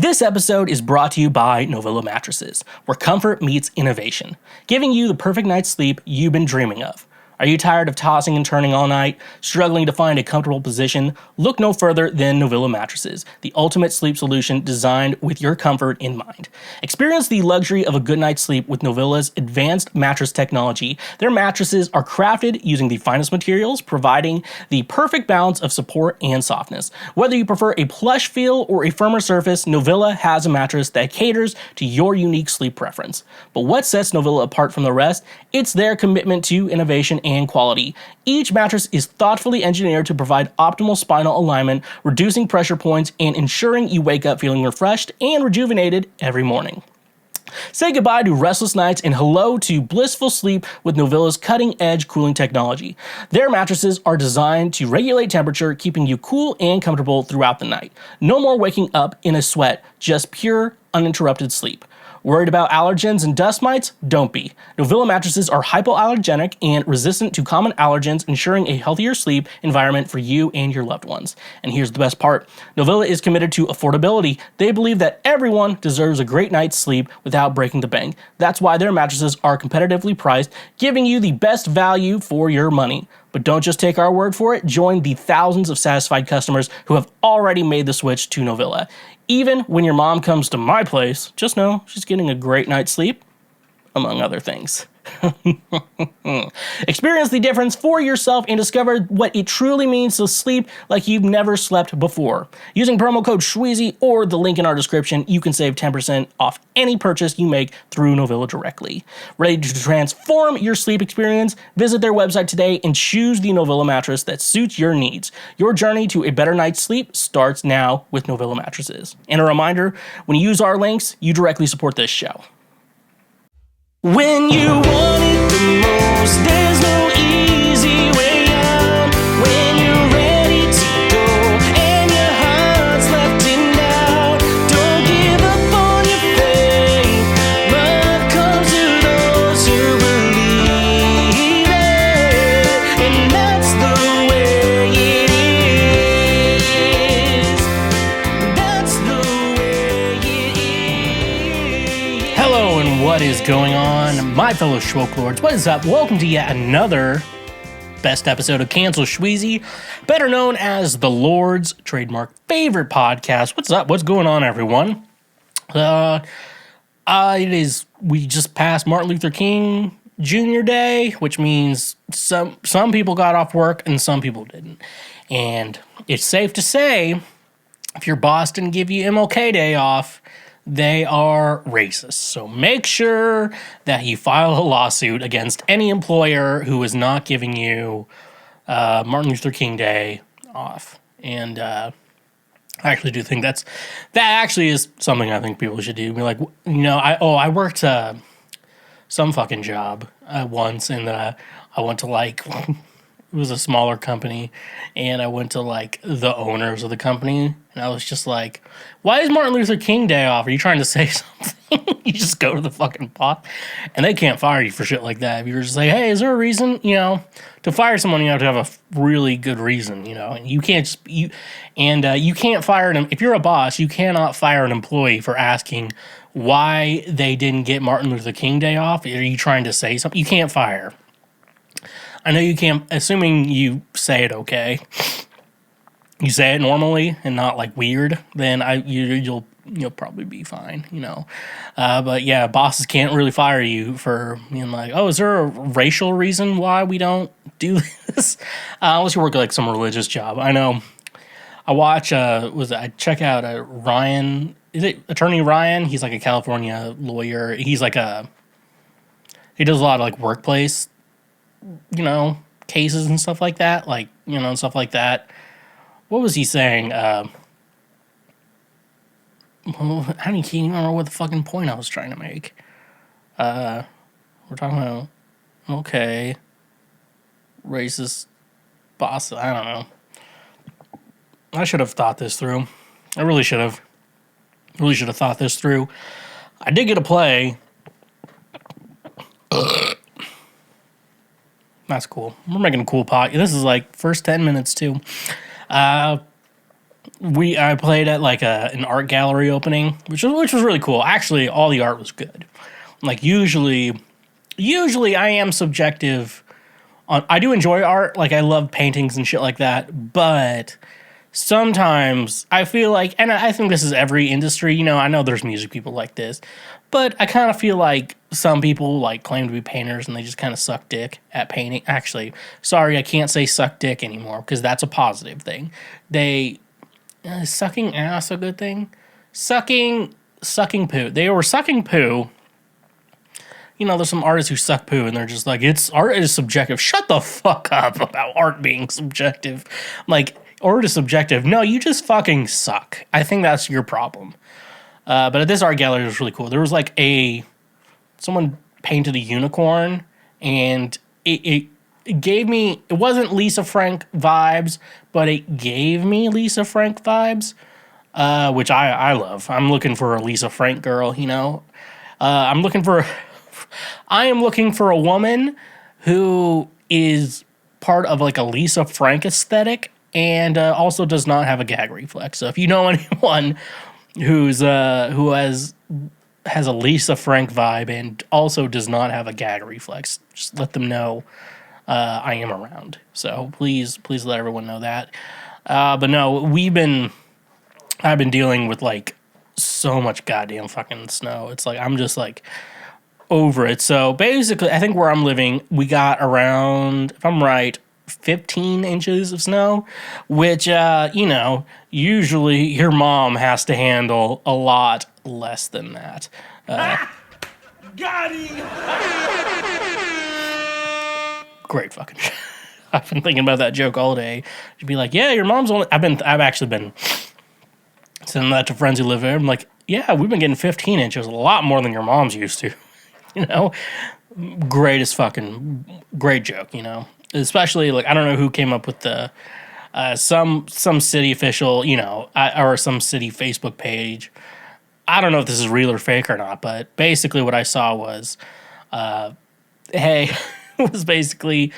This episode is brought to you by Novilla Mattresses, where comfort meets innovation, giving you the perfect night's sleep you've been dreaming of. Are you tired of tossing and turning all night, struggling to find a comfortable position? Look no further than Novilla Mattresses, the ultimate sleep solution designed with your comfort in mind. Experience the luxury of a good night's sleep with Novilla's advanced mattress technology. Their mattresses are crafted using the finest materials, providing the perfect balance of support and softness. Whether you prefer a plush feel or a firmer surface, Novilla has a mattress that caters to your unique sleep preference. But what sets Novilla apart from the rest? It's their commitment to innovation and quality. Each mattress is thoughtfully engineered to provide optimal spinal alignment, reducing pressure points and ensuring you wake up feeling refreshed and rejuvenated every morning. Say goodbye to restless nights and hello to blissful sleep with Novilla's cutting-edge cooling technology. Their mattresses are designed to regulate temperature, keeping you cool and comfortable throughout the night. No more waking up in a sweat, just pure, uninterrupted sleep. Worried about allergens and dust mites? Don't be. Novilla mattresses are hypoallergenic and resistant to common allergens, ensuring a healthier sleep environment for you and your loved ones. And here's the best part. Novilla is committed to affordability. They believe that everyone deserves a great night's sleep without breaking the bank. That's why their mattresses are competitively priced, giving you the best value for your money. But don't just take our word for it. Join the thousands of satisfied customers who have already made the switch to Novilla. Even when your mom comes to my place, just know she's getting a great night's sleep, among other things. Experience the difference for yourself and discover what it truly means to sleep like you've never slept before. Using promo code Schweezy or the link in our description, you can save 10% off any purchase you make through Novilla directly. Ready to transform your sleep experience? Visit their website today and choose the Novilla mattress that suits your needs. Your journey to a better night's sleep starts now with Novilla mattresses. And a reminder, when you use our links, you directly support this show. When you want it the most, there's no easy way out. When you're ready to go and your heart's left in doubt, don't give up on your faith. Love comes to those who believe it, and that's the way it is. That's the way it is. Hello, and what is going on? My fellow Schwoke Lords, what is up? Welcome to yet another best episode of Cancel Schweezy, better known as the Lord's trademark favorite podcast. What's up? What's going on, everyone? We just passed Martin Luther King Jr. Day, which means some people got off work and some people didn't. And it's safe to say, if your boss didn't give you MLK Day off, they are racist. So make sure that you file a lawsuit against any employer who is not giving you Martin Luther King Day off. And I actually do think that actually is something I think people should do. Be like, I worked some fucking job once, and I went to it was a smaller company, and I went to the owners of the company, and I was just like, why is Martin Luther King Day off? Are you trying to say something? You just go to the fucking boss, and they can't fire you for shit like that. If you're just like, hey, is there a reason? To fire someone, you have to have a really good reason, and you can't just, you can't fire them. If you're a boss, you cannot fire an employee for asking why they didn't get Martin Luther King Day off. Are you trying to say something? You can't fire. I know you can't, assuming you say it okay. You say it normally and not weird, then you'll probably be fine, But yeah, bosses can't really fire you for being like, oh, is there a racial reason why we don't do this? Unless you work some religious job. I know. I watch. I check out Ryan. Is it Attorney Ryan? He's a California lawyer. He's he does a lot of workplace, cases and stuff like that. And stuff like that. What was he saying? I can't even remember what the fucking point I was trying to make. We're talking about, okay, racist boss. I don't know. I should have thought this through. I really should have. Really should have thought this through. I did get a play. That's cool. We're making a cool pot. This is first 10 minutes too. I played at like an art gallery opening, which was really cool. Actually, all the art was good. Like usually I am subjective on. I do enjoy art, like I love paintings and shit like that, but sometimes I feel like, and I think this is every industry, I know there's music people like this, but I kind of feel like some people like claim to be painters and they just kind of suck dick at painting. Actually, sorry, I can't say suck dick anymore because that's a positive thing. Sucking ass a good thing? Sucking poo. They were sucking poo. There's some artists who suck poo and they're just like, art is subjective. Shut the fuck up about art being subjective. Like, art is subjective. No, you just fucking suck. I think that's your problem. But at this art gallery, it was really cool. There was like someone painted a unicorn, and it gave me, it wasn't Lisa Frank vibes, but it gave me Lisa Frank vibes, which I love. I'm looking for a Lisa Frank girl, I am looking for a woman who is part of like a Lisa Frank aesthetic and also does not have a gag reflex. So if you know anyone who has a Lisa Frank vibe and also does not have a gag reflex, just let them know I am around. So please let everyone know that. But no, I've been dealing with like so much goddamn fucking snow. It's like I'm just like over it. So basically, I think where I'm living, we got around, if I'm right, 15 inches of snow, which, usually your mom has to handle a lot less than that. Got him! Great fucking shit. I've been thinking about that joke all day. She'd be like, yeah, your mom's only, I've actually been sending that to friends who live there. I'm like, yeah, we've been getting 15 inches, a lot more than your mom's used to. Greatest fucking great joke, especially like I don't know who came up with the some city official, or some city Facebook page. I don't know if this is real or fake or not, but basically what I saw was, hey, was basically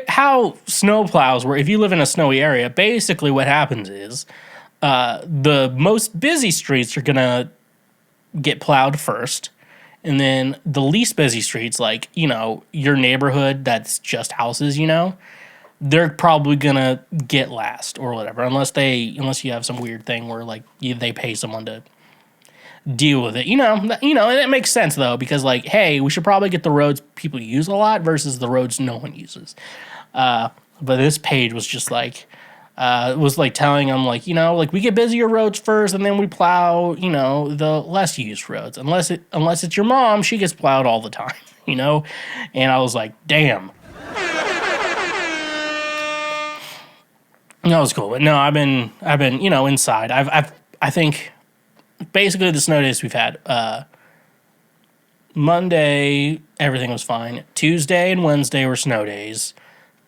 how snow plows work. If you live in a snowy area, basically what happens is the most busy streets are gonna get plowed first. And then the least busy streets, like, your neighborhood that's just houses, they're probably going to get last or whatever, unless you have some weird thing where, like, they pay someone to deal with it. And it makes sense, though, because, like, hey, we should probably get the roads people use a lot versus the roads no one uses. But this page was just like, was like telling them like, like we get busier roads first and then we plow, the less used roads. Unless it's your mom, she gets plowed all the time, And I was like, damn. That was cool. But no, I've been, inside. I think basically the snow days we've had, Monday, everything was fine. Tuesday and Wednesday were snow days.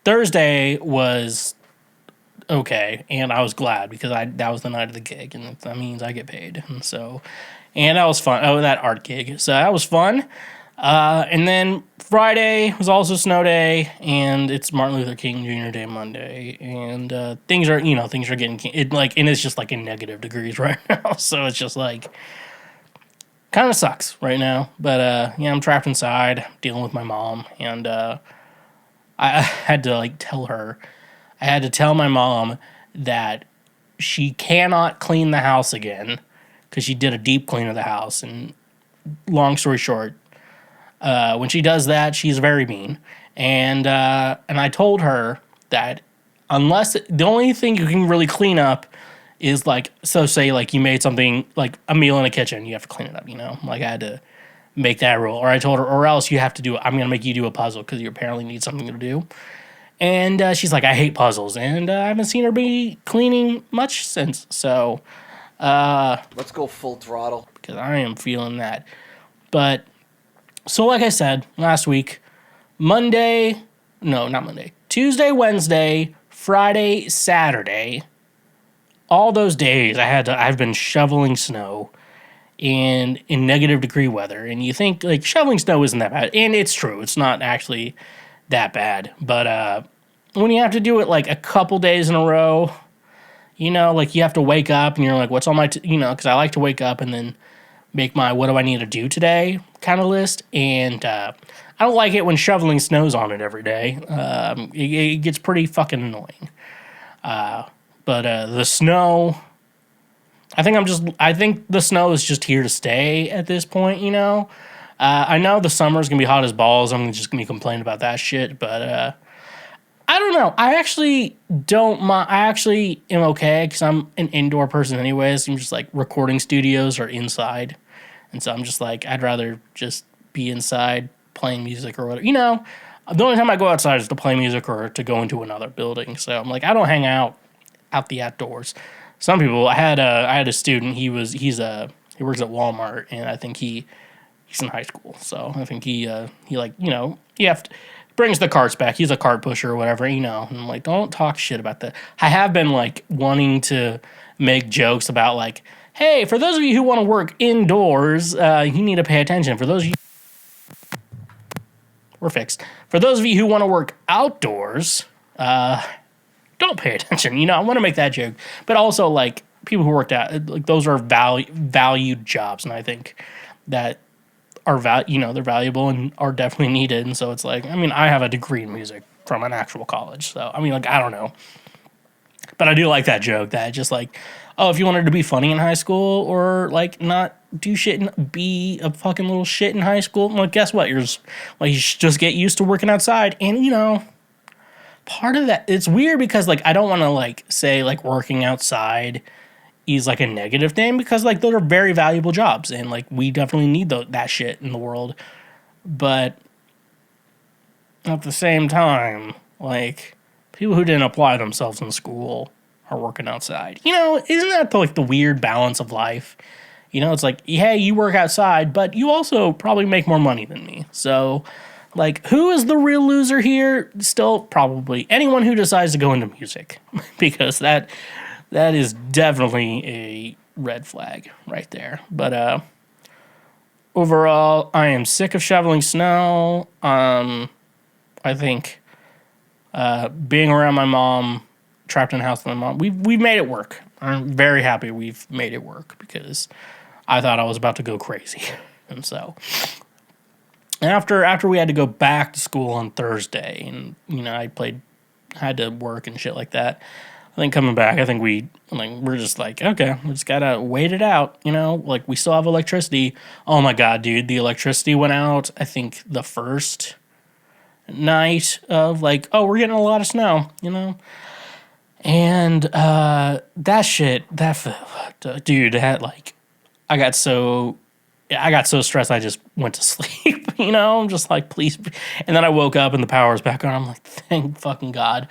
Thursday was okay, and I was glad because that was the night of the gig, and that means I get paid, and that was fun. Oh, that art gig, so that was fun. And then Friday was also snow day, and it's Martin Luther King Jr. Day Monday, and things are getting and it's just like in negative degrees right now, so it's just like kind of sucks right now. But I'm trapped inside dealing with my mom, and I had to like tell her. I had to tell my mom that she cannot clean the house again because she did a deep clean of the house. And long story short, when she does that, she's very mean. And I told her that the only thing you can really clean up is like, so say like you made something like a meal in the kitchen, you have to clean it up, Like I had to make that rule. Or I told her, or else I'm going to make you do a puzzle because you apparently need something to do. And she's like, I hate puzzles. And I haven't seen her be cleaning much since. So, let's go full throttle. Because I am feeling that. But, so like I said, last week, Tuesday, Wednesday, Friday, Saturday, all those days I've been shoveling snow in negative degree weather. And you think, like, shoveling snow isn't that bad. And it's true. It's not actually that bad, but when you have to do it like a couple days in a row, You know, like you have to wake up and you're like, what's on my, because I like to wake up and then make my what do I need to do today kind of list. And I don't like it when shoveling snow's on it every day. It gets pretty fucking annoying. But the snow, I think the snow is just here to stay at this point, you know? I know the summer's gonna be hot as balls. I'm just gonna be complaining about that shit, but I don't know. I actually don't mind. I actually am okay because I'm an indoor person anyways. I'm just like recording studios are inside. And so I'm just like, I'd rather just be inside playing music or whatever. You know, the only time I go outside is to play music or to go into another building. So I'm like, I don't hang out the outdoors. Some people, I had a student. He works at Walmart, and I think he's in high school. So I think he like, you know, brings the carts back. He's a cart pusher or whatever, you know. And I'm like, don't talk shit about that. I have been like wanting to make jokes about like, hey, for those of you who want to work indoors, you need to pay attention. For those of you, we're fixed. For those of you who want to work outdoors, don't pay attention. You know, I want to make that joke, but also like people who worked out, like those are valued jobs, and I think that are they're valuable and are definitely needed. And so it's like, I mean, I have a degree in music from an actual college, so I mean, like, I don't know, but I do like that joke that just like, oh, if you wanted to be funny in high school or like not do shit and be a fucking little shit in high school, well, guess what? You should just get used to working outside. And you know, part of that, it's weird because like I don't want to like say like working outside is like a negative thing because like those are very valuable jobs and like we definitely need that shit in the world. But at the same time, like people who didn't apply themselves in school are working outside. You know, isn't that like the weird balance of life? You know, it's like, hey, you work outside, but you also probably make more money than me. So, like, who is the real loser here? Still, probably anyone who decides to go into music, because that is definitely a red flag right there. But overall, I am sick of shoveling snow. I think being around my mom, trapped in a house with my mom, we've made it work. I'm very happy we've made it work because I thought I was about to go crazy. And so after we had to go back to school on Thursday and, you know, I had to work and shit like that. I think coming back, I think we're just like, okay, we just gotta wait it out, you know? Like, we still have electricity. Oh my god, dude, the electricity went out, I think, the first night of, like, oh, we're getting a lot of snow, you know? And that shit, dude, like, I got so stressed I just went to sleep, you know? I'm just like, please. And then I woke up and the power was back on. I'm like, thank fucking God.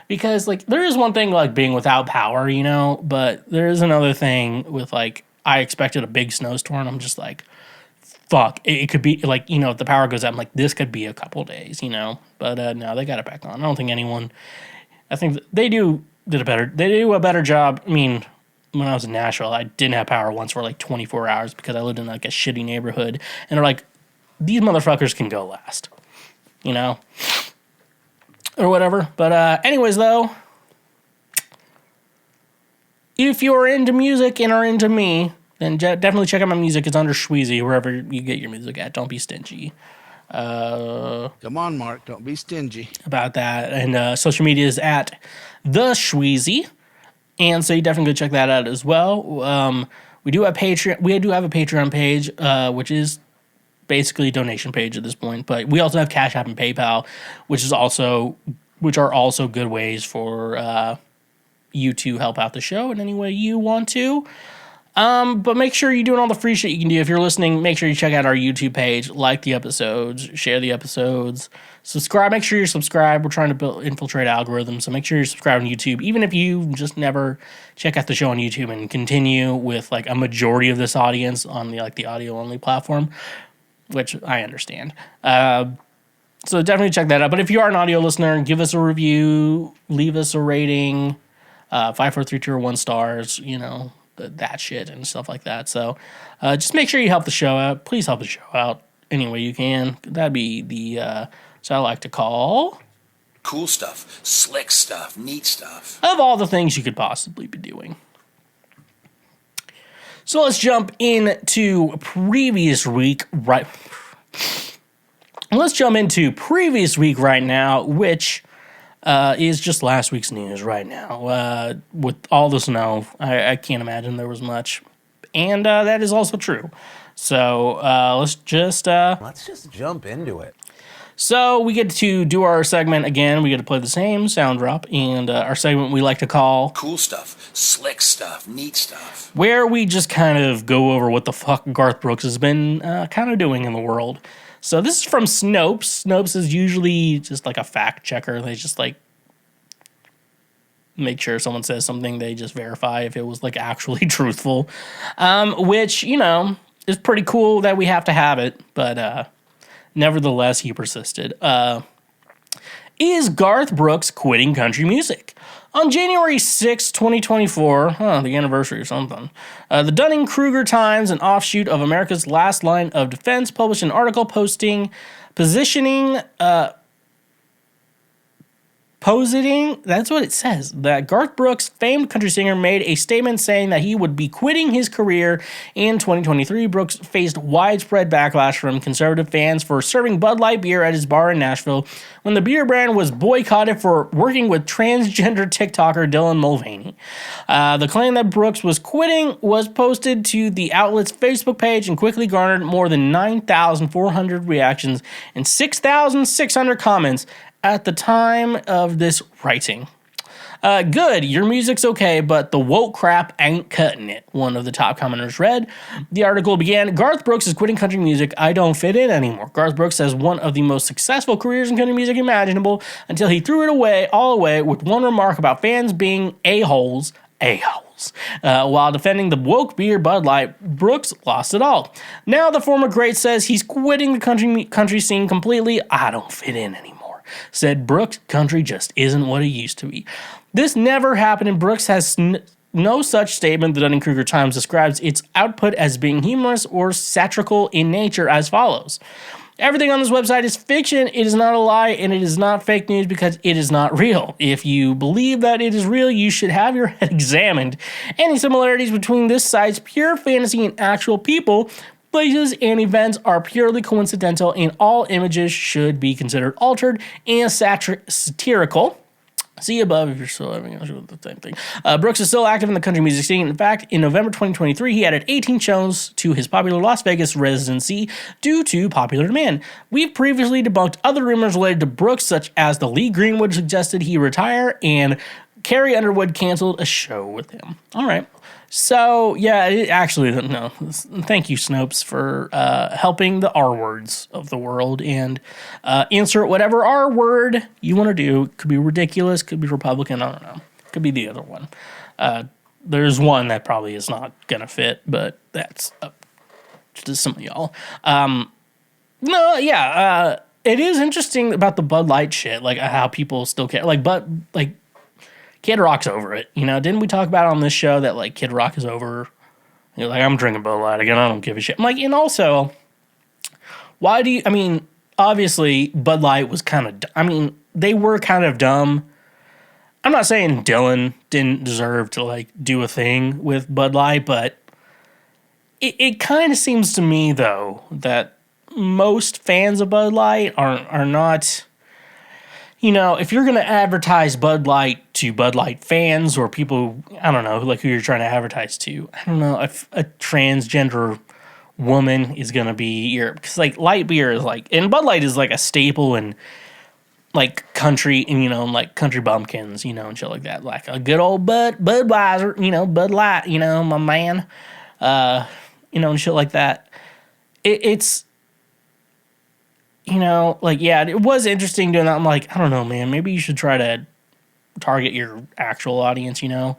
Because, like, there is one thing, like, being without power, you know? But there is another thing with, like, I expected a big snowstorm. I'm just like, fuck. It could be, like, you know, if the power goes out, I'm like, this could be a couple days, you know? But no, they got it back on. I don't think anyone, I think they do a better job. I mean, when I was in Nashville, I didn't have power once for like 24 hours because I lived in like a shitty neighborhood. And they're like, these motherfuckers can go last, you know? Or whatever. But anyways, though, if you're into music and are into me, then definitely check out my music. It's under Schweezy, wherever you get your music at. Don't be stingy. Come on, Mark. Don't be stingy. About that. And social media is at TheSchweezy. And so you definitely go check that out as well. We do have Patreon. We do have a Patreon page, which is basically a donation page at this point. But we also have Cash App and PayPal, which are also good ways for you to help out the show in any way you want to. But make sure you're doing all the free shit you can do. If you're listening, make sure you check out our YouTube page, like the episodes, share the episodes, subscribe. Make sure you're subscribed. We're trying to infiltrate algorithms, so make sure you're subscribed on YouTube. Even if you just never check out the show on YouTube and continue with like a majority of this audience on the audio only platform, which I understand. So definitely check that out. But if you are an audio listener, give us a review, leave us a rating, 5, 4, 3, 2, or 1 stars. You know, that shit and stuff like that. So just make sure you help the show out. Please help the show out any way you can. That'd be the so I like to call Cool stuff, slick stuff, neat stuff. Of all the things you could possibly be doing. So let's jump into previous week right now, which is just last week's news right now. With all the snow, I can't imagine there was much. And that is also true. So let's just jump into it. So we get to do our segment again. We get to play the same sound drop, and our segment we like to call Cool stuff, slick stuff, neat stuff. Where we just kind of go over what the fuck Garth Brooks has been kind of doing in the world. So this is from Snopes. Snopes is usually just like a fact checker. They just like make sure someone says something. They just verify if it was like actually truthful, which, you know, is pretty cool that we have to have it. But nevertheless, he persisted. Is Garth Brooks quitting country music? On January 6, 2024, the anniversary or something, the Dunning-Kruger Times, an offshoot of America's Last Line of Defense, published an article positing, that's what it says, that Garth Brooks, famed country singer, made a statement saying that he would be quitting his career in 2023. Brooks faced widespread backlash from conservative fans for serving Bud Light beer at his bar in Nashville when the beer brand was boycotted for working with transgender TikToker Dylan Mulvaney. The claim that Brooks was quitting was posted to the outlet's Facebook page and quickly garnered more than 9,400 reactions and 6,600 comments at the time of this writing. Good, your music's okay, but the woke crap ain't cutting it, one of the top commenters read. The article began, Garth Brooks is quitting country music. I don't fit in anymore. Garth Brooks has one of the most successful careers in country music imaginable until he threw it all away with one remark about fans being a-holes. While defending the woke beer Bud Light, Brooks lost it all. Now the former great says he's quitting the country scene completely. I don't fit in anymore. Said Brooks, country just isn't what it used to be. This never happened, and Brooks has no such statement. The Dunning-Kruger Times describes its output as being humorous or satirical in nature as follows. Everything on this website is fiction. It is not a lie, and it is not fake news because it is not real. If you believe that it is real, you should have your head examined. Any similarities between this site's pure fantasy and actual people, places, and events are purely coincidental, and all images should be considered altered and satirical. See above if you're still having the same thing. Brooks is still active in the country music scene. In fact, in November 2023, he added 18 shows to his popular Las Vegas residency due to popular demand. We've previously debunked other rumors related to Brooks, such as the Lee Greenwood suggested he retire and Carrie Underwood canceled a show with him. All right. So, yeah, no. Thank you, Snopes, for helping the R words of the world and insert whatever R word you want to do. Could be ridiculous, could be Republican, I don't know. Could be the other one. There's one that probably is not going to fit, but that's up to some of y'all. It is interesting about the Bud Light shit, like how people still care. Kid Rock's over it. You know, didn't we talk about on this show that, like, Kid Rock is over? You're like, I'm drinking Bud Light again. I don't give a shit. I'm like, and also, obviously, Bud Light was they were kind of dumb. I'm not saying Dylan didn't deserve to, like, do a thing with Bud Light, but it kind of seems to me, though, that most fans of Bud Light are not... You know, if you're going to advertise Bud Light to Bud Light fans or people, I don't know, like who you're trying to advertise to, I don't know, if a transgender woman is going to be because like light beer is like, and Bud Light is like a staple in like country and, you know, like country bumpkins, you know, and shit like that. Like a good old Budweiser, you know, Bud Light, you know, my man, you know, and shit like that. It's, you know, like, yeah, it was interesting doing that. I'm like, I don't know, man, maybe you should try to target your actual audience, you know?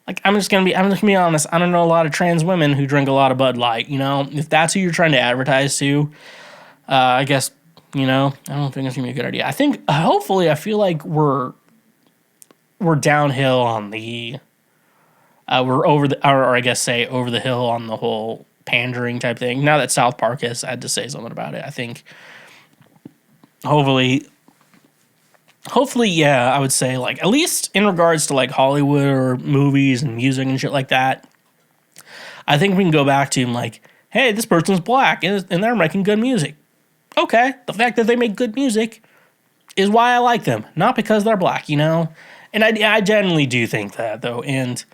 Like, I'm just gonna be honest, I don't know a lot of trans women who drink a lot of Bud Light, you know? If that's who you're trying to advertise to, I guess, you know, I don't think it's gonna be a good idea. I think, hopefully, I feel like we're downhill on the, we're over the hill on the whole pandering type thing. Now that South Park has had to say something about it, I think hopefully hopefully, yeah, I would say, like, at least in regards to, like, Hollywood or movies and music and shit like that, I think we can go back to, like, hey, this person's black and they're making good music. Okay, the fact that they make good music is why I like them, not because they're black, you know? And I genuinely do think that, though, and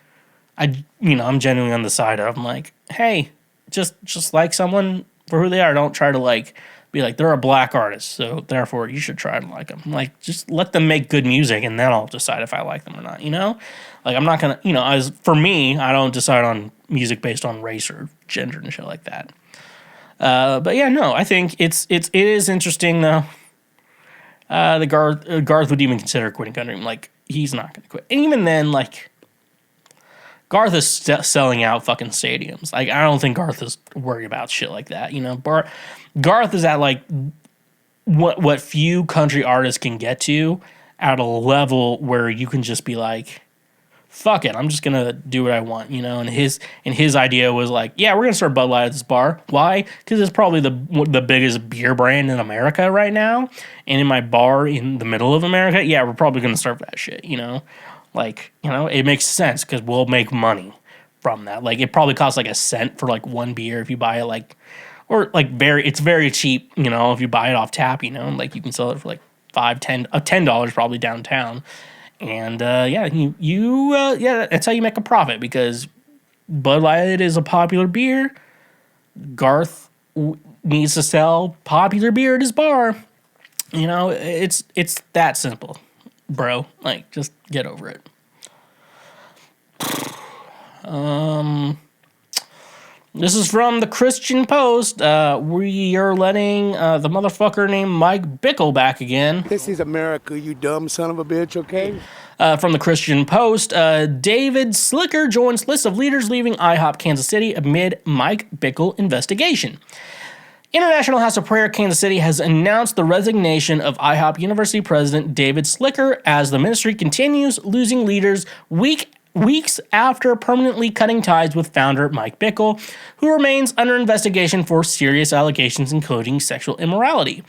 I'm genuinely on the side of, I'm like, hey, just like someone for who they are. Don't try to, like, be like, they're a black artist, so therefore you should try to like them. Like, just let them make good music, and then I'll decide if I like them or not, you know? Like, I'm not gonna, as for me, I don't decide on music based on race or gender and shit like that. But yeah, no, I think it is interesting, though. The Garth would even consider quitting country. Like, he's not gonna quit. And even then, like, Garth is selling out fucking stadiums. Like, I don't think Garth is worried about shit like that. You know, Garth is at, like, what few country artists can get to at a level where you can just be like, fuck it, I'm just gonna do what I want, you know. And his idea was like, yeah, we're gonna start Bud Light at this bar. Why? Because it's probably the biggest beer brand in America right now. And in my bar in the middle of America, yeah, we're probably gonna start that shit, you know. Like, it makes sense because we'll make money from that. Like, it probably costs like a cent for like one beer if you buy it, like, or like it's very cheap, you know, if you buy it off tap, you know, like you can sell it for like $10 probably downtown. And yeah, yeah, that's how you make a profit, because Bud Light is a popular beer. Garth needs to sell popular beer at his bar. You know, it's that simple. Bro, like, just get over it. This is from the Christian Post. We are letting the motherfucker named Mike Bickle back again. This is America, you dumb son of a bitch, okay? From the Christian Post, David Slicker joins list of leaders leaving IHOP Kansas City amid Mike Bickle investigation. International House of Prayer Kansas City has announced the resignation of IHOP University President David Slicker as the ministry continues losing leaders weeks after permanently cutting ties with founder Mike Bickle, who remains under investigation for serious allegations including sexual immorality.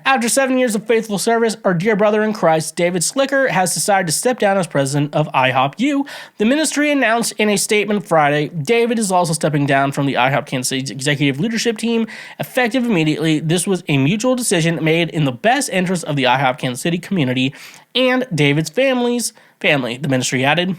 After 7 years of faithful service, our dear brother in Christ, David Slicker, has decided to step down as president of IHOP U. The ministry announced in a statement Friday. David is also stepping down from the IHOP Kansas City executive leadership team, effective immediately. This was a mutual decision made in the best interest of the IHOP Kansas City community and David's family, the ministry added.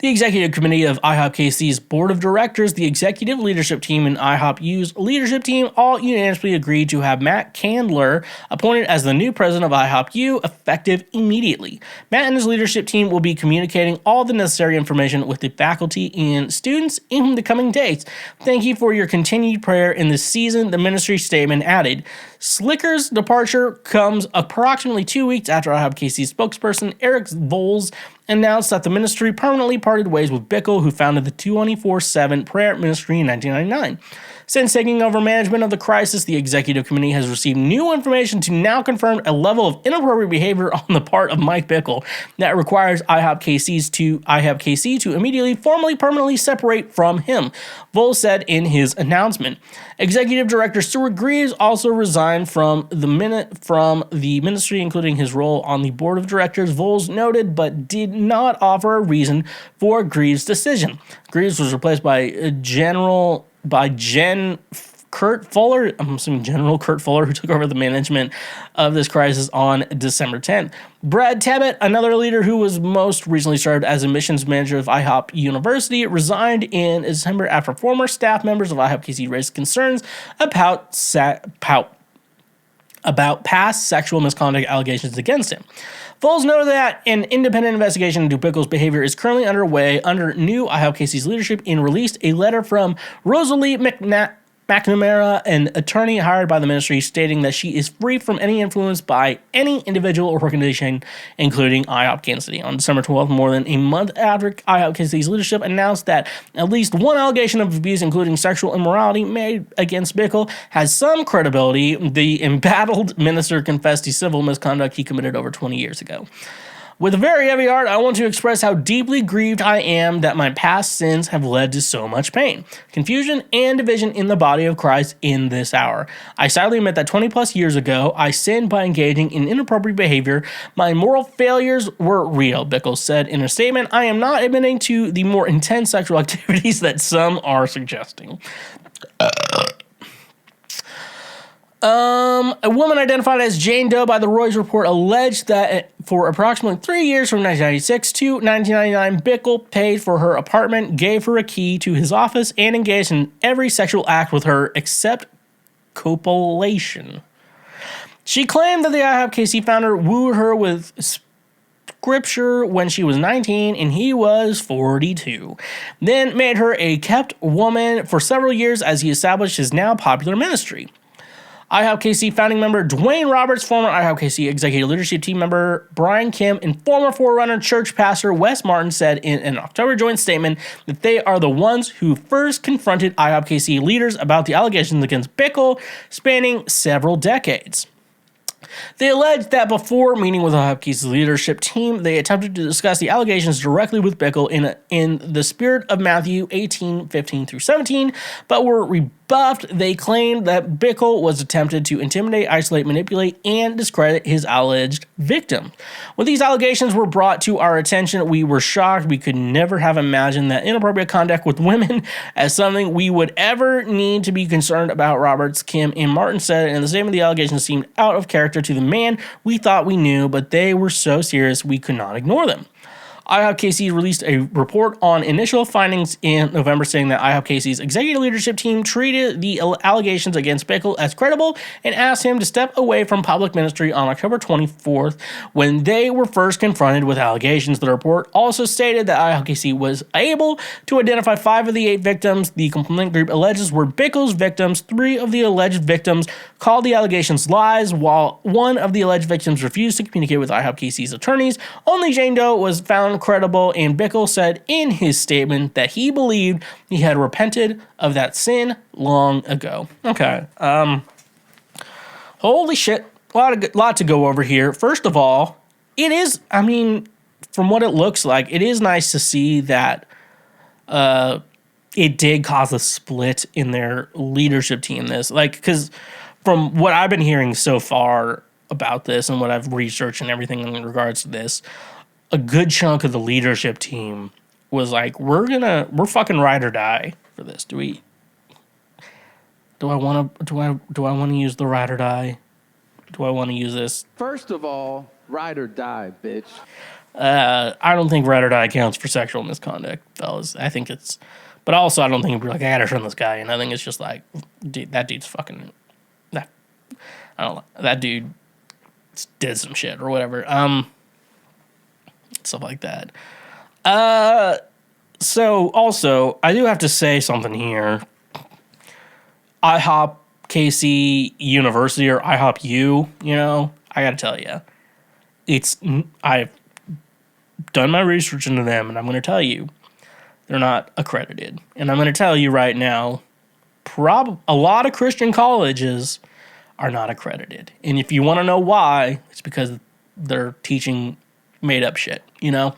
The executive committee of IHOP KC's board of directors, the executive leadership team, and IHOP U's leadership team all unanimously agreed to have Matt Candler appointed as the new president of IHOP U, effective immediately. Matt and his leadership team will be communicating all the necessary information with the faculty and students in the coming days. Thank you for your continued prayer in this season, the ministry statement added. Slicker's departure comes approximately 2 weeks after IHOP KC spokesperson Eric Voles announced that the ministry permanently parted ways with Bickle, who founded the 24/7 Prayer Ministry in 1999. Since taking over management of the crisis, the executive committee has received new information to now confirm a level of inappropriate behavior on the part of Mike Bickle that requires IHOP KC to immediately formally permanently separate from him, Voles said in his announcement. Executive Director Stuart Greaves also resigned from the ministry, including his role on the board of directors, Voles noted, but did not offer a reason for Greaves' decision. Greaves was replaced by General Kurt Fuller, I'm assuming General Kurt Fuller, who took over the management of this crisis on December 10th. Brad Tebbett, another leader who was most recently served as admissions manager of IHOP University, resigned in December after former staff members of IHOP KC raised concerns about past sexual misconduct allegations against him. Voles noted that an independent investigation into Bickle's behavior is currently underway under new IHOP KC's leadership and released a letter from Rosalie McNamara, an attorney hired by the ministry, stating that she is free from any influence by any individual or organization, including IHOP Kansas City. On December 12th, more than a month after IHOP Kansas City's leadership announced that at least one allegation of abuse, including sexual immorality, made against Bickle has some credibility, the embattled minister confessed to civil misconduct he committed over 20 years ago. With a very heavy heart, I want to express how deeply grieved I am that my past sins have led to so much pain, confusion, and division in the body of Christ in this hour. I sadly admit that 20 plus years ago, I sinned by engaging in inappropriate behavior. My moral failures were real, Bickle said in a statement. I am not admitting to the more intense sexual activities that some are suggesting. A woman identified as Jane Doe by the Reuters report alleged that for approximately 3 years from 1996 to 1999, Bickle paid for her apartment, gave her a key to his office, and engaged in every sexual act with her except copulation. She claimed that the IHOP founder wooed her with scripture when she was 19 and he was 42, then made her a kept woman for several years as he established his now popular ministry. IHOP founding member Dwayne Roberts, former IHOP executive leadership team member Brian Kim, and former Forerunner church pastor Wes Martin said in an October joint statement that they are the ones who first confronted IHOP leaders about the allegations against Bickle, spanning several decades. They alleged that before meeting with IHOP's leadership team, they attempted to discuss the allegations directly with Bickle in the spirit of Matthew 18:15-17, but were rebuffed. They claimed that Bickle was attempted to intimidate, isolate, manipulate, and discredit his alleged victim. When these allegations were brought to our attention, we were shocked. We could never have imagined that inappropriate conduct with women as something we would ever need to be concerned about, Roberts, Kim, and Martin said. In the statement, the allegations seemed out of character to the man we thought we knew, but they were so serious we could not ignore them. IHOP released a report on initial findings in November saying that IHOP executive leadership team treated the allegations against Bickle as credible and asked him to step away from public ministry on October 24th when they were first confronted with allegations. The report also stated that IHOP was able to identify 5 of the 8 victims the complaint group alleges were Bickle's victims. 3 of the alleged victims called the allegations lies, while 1 of the alleged victims refused to communicate with IHOP's attorneys. Only Jane Doe was found credible, and Bickle said in his statement that he believed he had repented of that sin long ago. Okay, holy shit, lot to go over here. First of all, it is, I mean, from what it looks like, it is nice to see that it did cause a split in their leadership team. This, like, because from what I've been hearing so far about this and what I've researched and everything in regards to this, a good chunk of the leadership team was like, we're fucking ride or die for this. Do I want to use the ride or die? Do I want to use this? First of all, ride or die, bitch. I don't think ride or die counts for sexual misconduct, fellas. I think it's, but also I don't think it'd be like, I gotta turn this guy in. I think it's just like, dude, that dude's fucking, that dude did some shit or whatever. Stuff like that. So also, I do have to say something here. IHOP KC University, or IHOP U, you know, I gotta tell you, I've done my research into them, and I'm gonna tell you, they're not accredited. And I'm gonna tell you right now, a lot of Christian colleges are not accredited. And if you want to know why, it's because they're teaching made up shit, you know?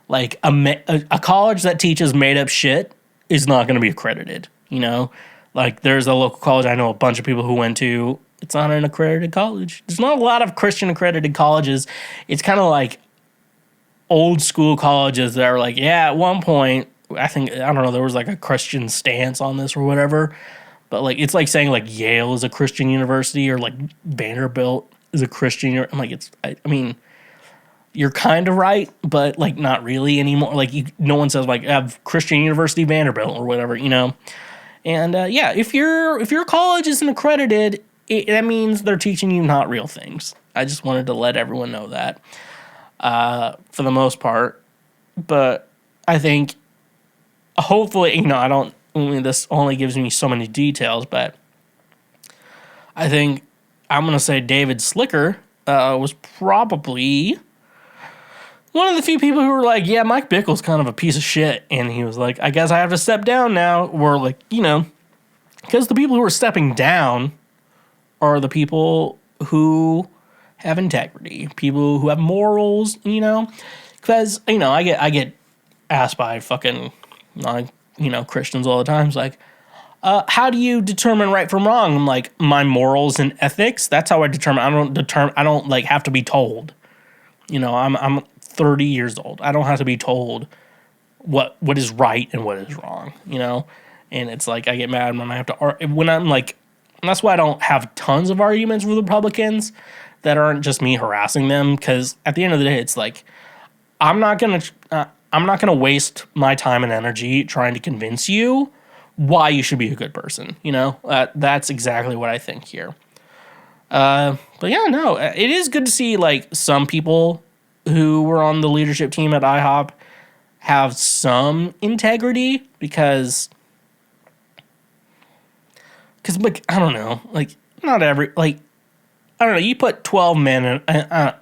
Like a college that teaches made up shit is not going to be accredited, you know? Like there's a local college I know a bunch of people who went to, it's not an accredited college. There's not a lot of Christian accredited colleges. It's kind of like old school colleges that are like, yeah, at one point, I don't know, there was like a Christian stance on this or whatever. But like, it's like saying like Yale is a Christian university or like Vanderbilt is a Christian. I'm like, I mean, you're kind of right, but like not really anymore. Like no one says like have Christian University Vanderbilt or whatever, you know. And yeah, if your college isn't accredited, that means they're teaching you not real things. I just wanted to let everyone know that for the most part. But I think hopefully, you know, this only gives me so many details, but I think I'm going to say David Slicker was probably one of the few people who were like, yeah, Mike Bickle's kind of a piece of shit. And he was like, I guess I have to step down now. Or like, you know, because the people who are stepping down are the people who have integrity, people who have morals, you know, because, you know, I get asked by fucking, Christians all the time. It's like, how do you determine right from wrong? I'm like, my morals and ethics. That's how I determine. I don't like have to be told. You know, I'm 30 years old. I don't have to be told what is right and what is wrong. You know, and it's like I get mad when I have to when I'm like. And that's why I don't have tons of arguments with Republicans that aren't just me harassing them. Because at the end of the day, it's like I'm not gonna waste my time and energy trying to convince you why you should be a good person. You know, that's exactly what I think here. But yeah, no, it is good to see like some people who were on the leadership team at IHOP have some integrity because like I don't know, like not every like I don't know. You put 12 men in.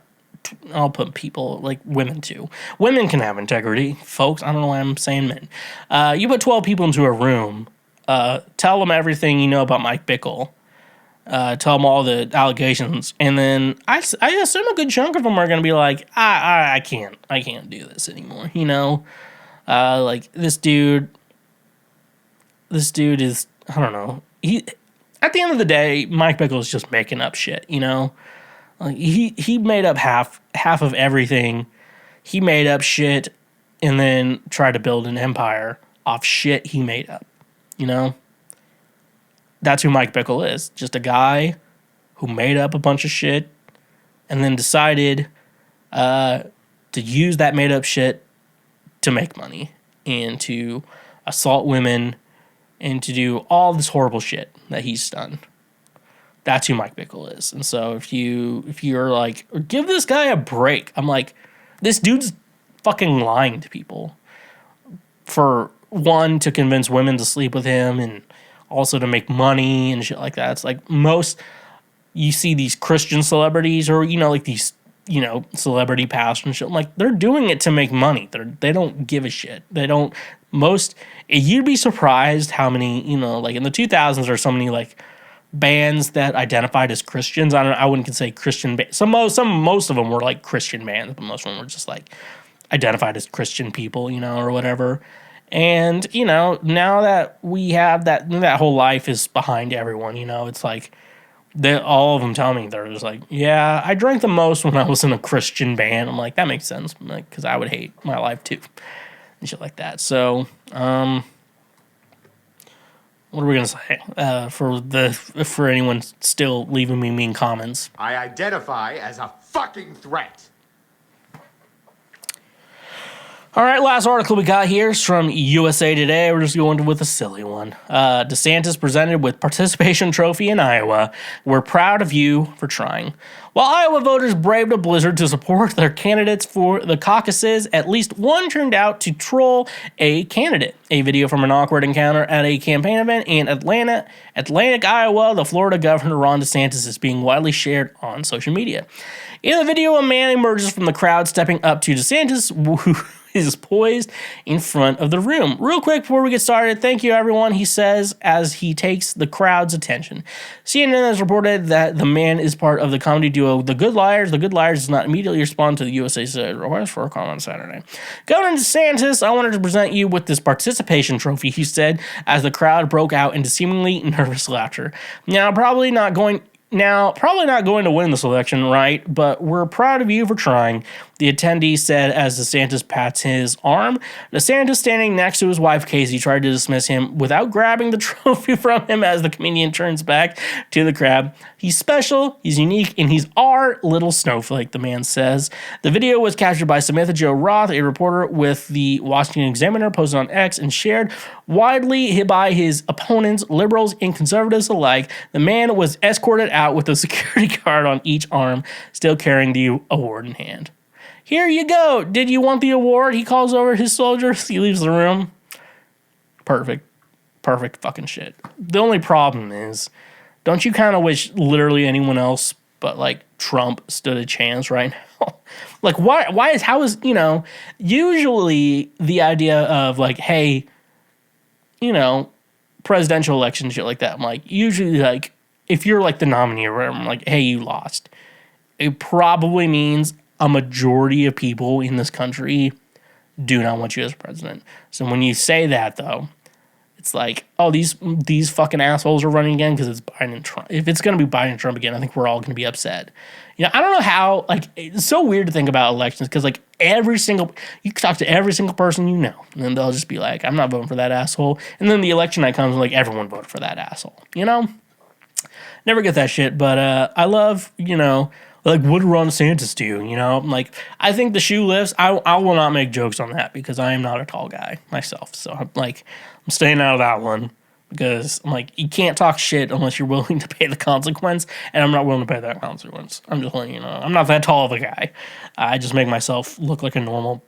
I'll put people like women too. Women can have integrity, folks. I don't know why I'm saying men. You put 12 people into a room. Tell them everything you know about Mike Bickle. Tell them all the allegations, and then I assume a good chunk of them are going to be like, I can't do this anymore. You know, like this dude is I don't know. At the end of the day, Mike Bickle is just making up shit. You know. Like he made up half of everything. He made up shit and then tried to build an empire off shit he made up. You know? That's who Mike Bickle is. Just a guy who made up a bunch of shit and then decided to use that made up shit to make money and to assault women and to do all this horrible shit that he's done. That's who Mike Bickle is. And so if you're like, give this guy a break, I'm like, this dude's fucking lying to people. For one, to convince women to sleep with him and also to make money and shit like that. It's like you see these Christian celebrities or, you know, like these, you know, celebrity pastors and shit. I'm like, they're doing it to make money. They don't give a shit. You'd be surprised how many, you know, like in the 2000s there's so many like bands that identified as Christians. I wouldn't say Christian bands. Most of them were like Christian bands, but most of them were just like identified as Christian people, you know, or whatever. And, you know, now that we have that whole life is behind everyone, you know, it's like all of them tell me they're just like, yeah, I drank the most when I was in a Christian band. I'm like, that makes sense, like, because I would hate my life too and shit like that. So, what are we gonna say for anyone still leaving me mean comments? I identify as a fucking threat. All right, last article we got here is from USA Today. We're just going with a silly one. DeSantis presented with participation trophy in Iowa. We're proud of you for trying. While Iowa voters braved a blizzard to support their candidates for the caucuses, at least one turned out to troll a candidate. A video from an awkward encounter at a campaign event in Atlantic, Iowa, the Florida governor Ron DeSantis is being widely shared on social media. In the video, a man emerges from the crowd, stepping up to DeSantis, who is poised in front of the room. Real quick before we get started, thank you everyone, he says as he takes the crowd's attention. CNN has reported that the man is part of the comedy duo The Good Liars. The Good Liars does not immediately respond to the USA's request for a comment on Saturday. Governor DeSantis, I wanted to present you with this participation trophy, he said as the crowd broke out into seemingly nervous laughter. Now, probably not going to win this election, right? But we're proud of you for trying, the attendee said as DeSantis pats his arm. DeSantis, standing next to his wife, Casey, tried to dismiss him without grabbing the trophy from him as the comedian turns back to the crowd. He's special, he's unique, and he's our little snowflake, the man says. The video was captured by Samantha Jo Roth, a reporter with the Washington Examiner, posted on X and shared widely by his opponents, liberals and conservatives alike. The man was escorted out with a security guard on each arm, still carrying the award in hand. Here you go. Did you want the award? He calls over his soldiers. He leaves the room. Perfect fucking shit. The only problem is, don't you kind of wish literally anyone else but like Trump stood a chance right now? Like how is, you know, usually the idea of like, hey, you know, presidential election shit like that, I'm like, usually like if you're like the nominee or whatever, I'm like, hey, you lost. it probably means a majority of people in this country do not want you as president. So when you say that, though, it's like, oh, these fucking assholes are running again because it's Biden and Trump. If it's going to be Biden and Trump again, I think we're all going to be upset. I don't know how, like, it's so weird to think about elections because, like, you can talk to every single person you know, and then they'll just be like, I'm not voting for that asshole. And then the election night comes and, like, everyone voted for that asshole, Never get that shit, but I love, like, what did Ron DeSantis do? Like, I think the shoe lifts. I will not make jokes on that because I am not a tall guy myself. So, I'm staying out of that one because, I'm like, you can't talk shit unless you're willing to pay the consequence, and I'm not willing to pay that consequence. I'm just letting you know. I'm not that tall of a guy. I just make myself look like a normal,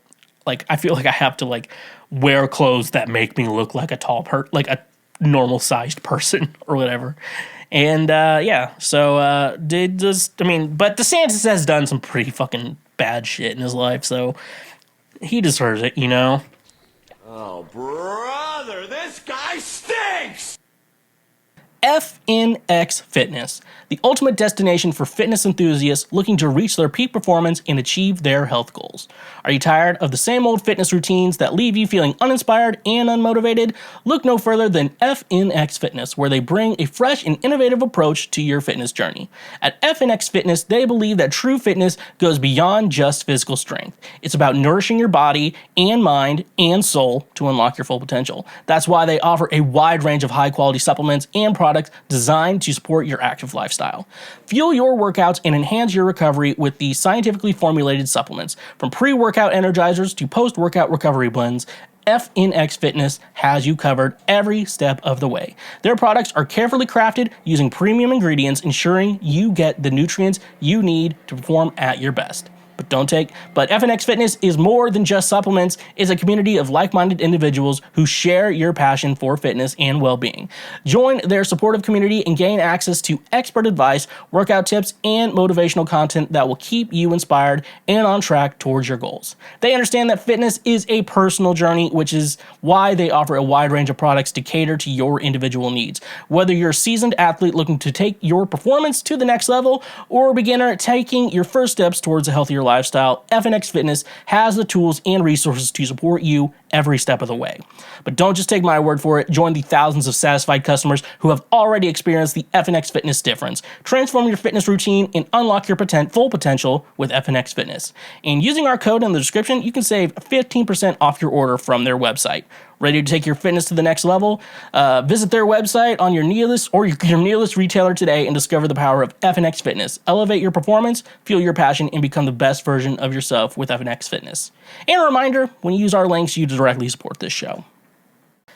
like, I feel like I have to, like, wear clothes that make me look like a like a normal-sized person or whatever. And, so, but DeSantis has done some pretty fucking bad shit in his life, so he deserves it, Oh, brother, this guy stinks! FNX Fitness, the ultimate destination for fitness enthusiasts looking to reach their peak performance and achieve their health goals. Are you tired of the same old fitness routines that leave you feeling uninspired and unmotivated? Look no further than FNX Fitness, where they bring a fresh and innovative approach to your fitness journey. At FNX Fitness, they believe that true fitness goes beyond just physical strength. It's about nourishing your body and mind and soul to unlock your full potential. That's why they offer a wide range of high-quality supplements and products designed to support your active lifestyle. Fuel your workouts and enhance your recovery with the scientifically formulated supplements. From pre-workout energizers to post-workout recovery blends, FNX Fitness has you covered every step of the way. Their products are carefully crafted using premium ingredients, ensuring you get the nutrients you need to perform at your best. But FNX Fitness is more than just supplements. It's a community of like-minded individuals who share your passion for fitness and well-being. Join their supportive community and gain access to expert advice, workout tips, and motivational content that will keep you inspired and on track towards your goals. They understand that fitness is a personal journey, which is why they offer a wide range of products to cater to your individual needs. Whether you're a seasoned athlete looking to take your performance to the next level or a beginner taking your first steps towards a healthier lifestyle, FNX Fitness has the tools and resources to support you every step of the way. But don't just take my word for it. Join the thousands of satisfied customers who have already experienced the FNX Fitness difference. Transform your fitness routine and unlock your full potential with FNX Fitness. And using our code in the description, you can save 15% off your order from their website. Ready to take your fitness to the next level? Visit their website on your nearest retailer today and discover the power of FNX Fitness. Elevate your performance, fuel your passion, and become the best version of yourself with FNX Fitness. And a reminder, when you use our links, you directly support this show.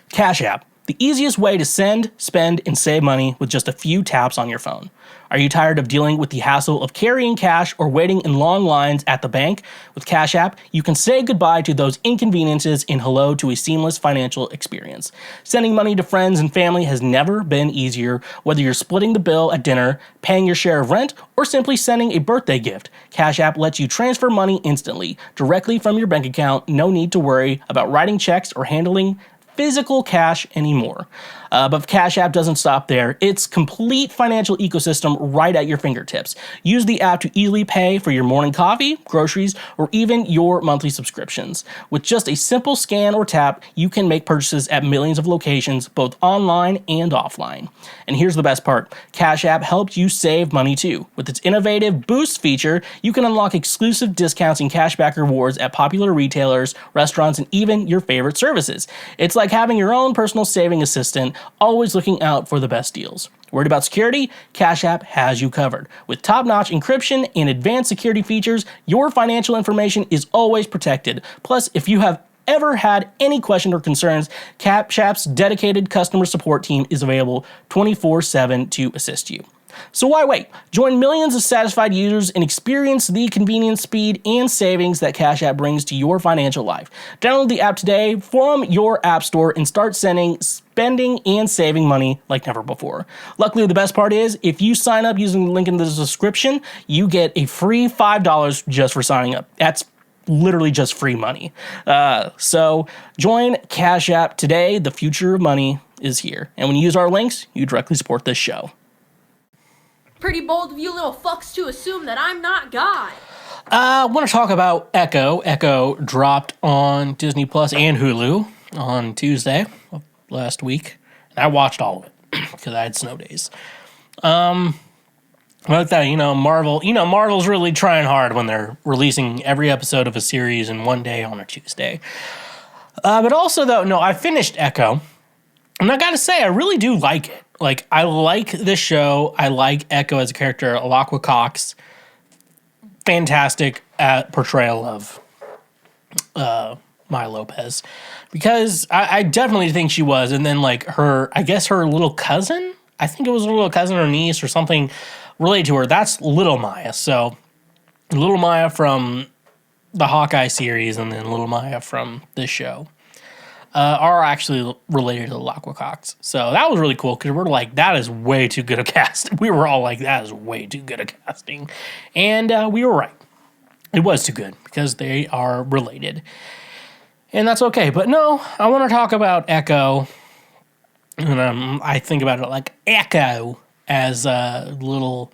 Cash App, the easiest way to send, spend, and save money with just a few taps on your phone. Are you tired of dealing with the hassle of carrying cash or waiting in long lines at the bank? With Cash App, you can say goodbye to those inconveniences and hello to a seamless financial experience. Sending money to friends and family has never been easier, whether you're splitting the bill at dinner, paying your share of rent, or simply sending a birthday gift. Cash App lets you transfer money instantly, directly from your bank account. No need to worry about writing checks or handling physical cash anymore. But Cash App doesn't stop there. It's complete financial ecosystem right at your fingertips. Use the app to easily pay for your morning coffee, groceries, or even your monthly subscriptions. With just a simple scan or tap, you can make purchases at millions of locations, both online and offline. And here's the best part. Cash App helps you save money too. With its innovative Boost feature, you can unlock exclusive discounts and cashback rewards at popular retailers, restaurants, and even your favorite services. It's like having your own personal saving assistant, always looking out for the best deals. Worried about security? Cash App has you covered. With top-notch encryption and advanced security features, your financial information is always protected. Plus, if you have ever had any question or concerns, Cash App's dedicated customer support team is available 24/7 to assist you. So why wait? Join millions of satisfied users and experience the convenience, speed, and savings that Cash App brings to your financial life. Download the app today from your app store and start spending and saving money like never before. Luckily, the best part is, if you sign up using the link in the description, you get a free $5 just for signing up. That's literally just free money. So join Cash App today. The future of money is here. And when you use our links, you directly support this show. Pretty bold of you little fucks to assume that I'm not God. I want to talk about Echo. Echo dropped on Disney Plus and Hulu on Tuesday of last week. And I watched all of it because I had snow days. Like that, Marvel's really trying hard when they're releasing every episode of a series in one day on a Tuesday. But also, though, no, I finished Echo. And I gotta say, I really do like it. Like, I like this show. I like Echo as a character. Alaqua Cox, fantastic portrayal of Maya Lopez. Because I definitely think she was. And then, like, her little cousin, I think it was a little cousin or niece or something related to her. That's Little Maya. So, Little Maya from the Hawkeye series and then Little Maya from this show are actually related to Alaqua Cox. So that was really cool because we're like, that is way too good a cast. We were all like, that is way too good a casting. And we were right. It was too good because they are related. And that's okay. But no, I want to talk about Echo. And I think about it like Echo, as a little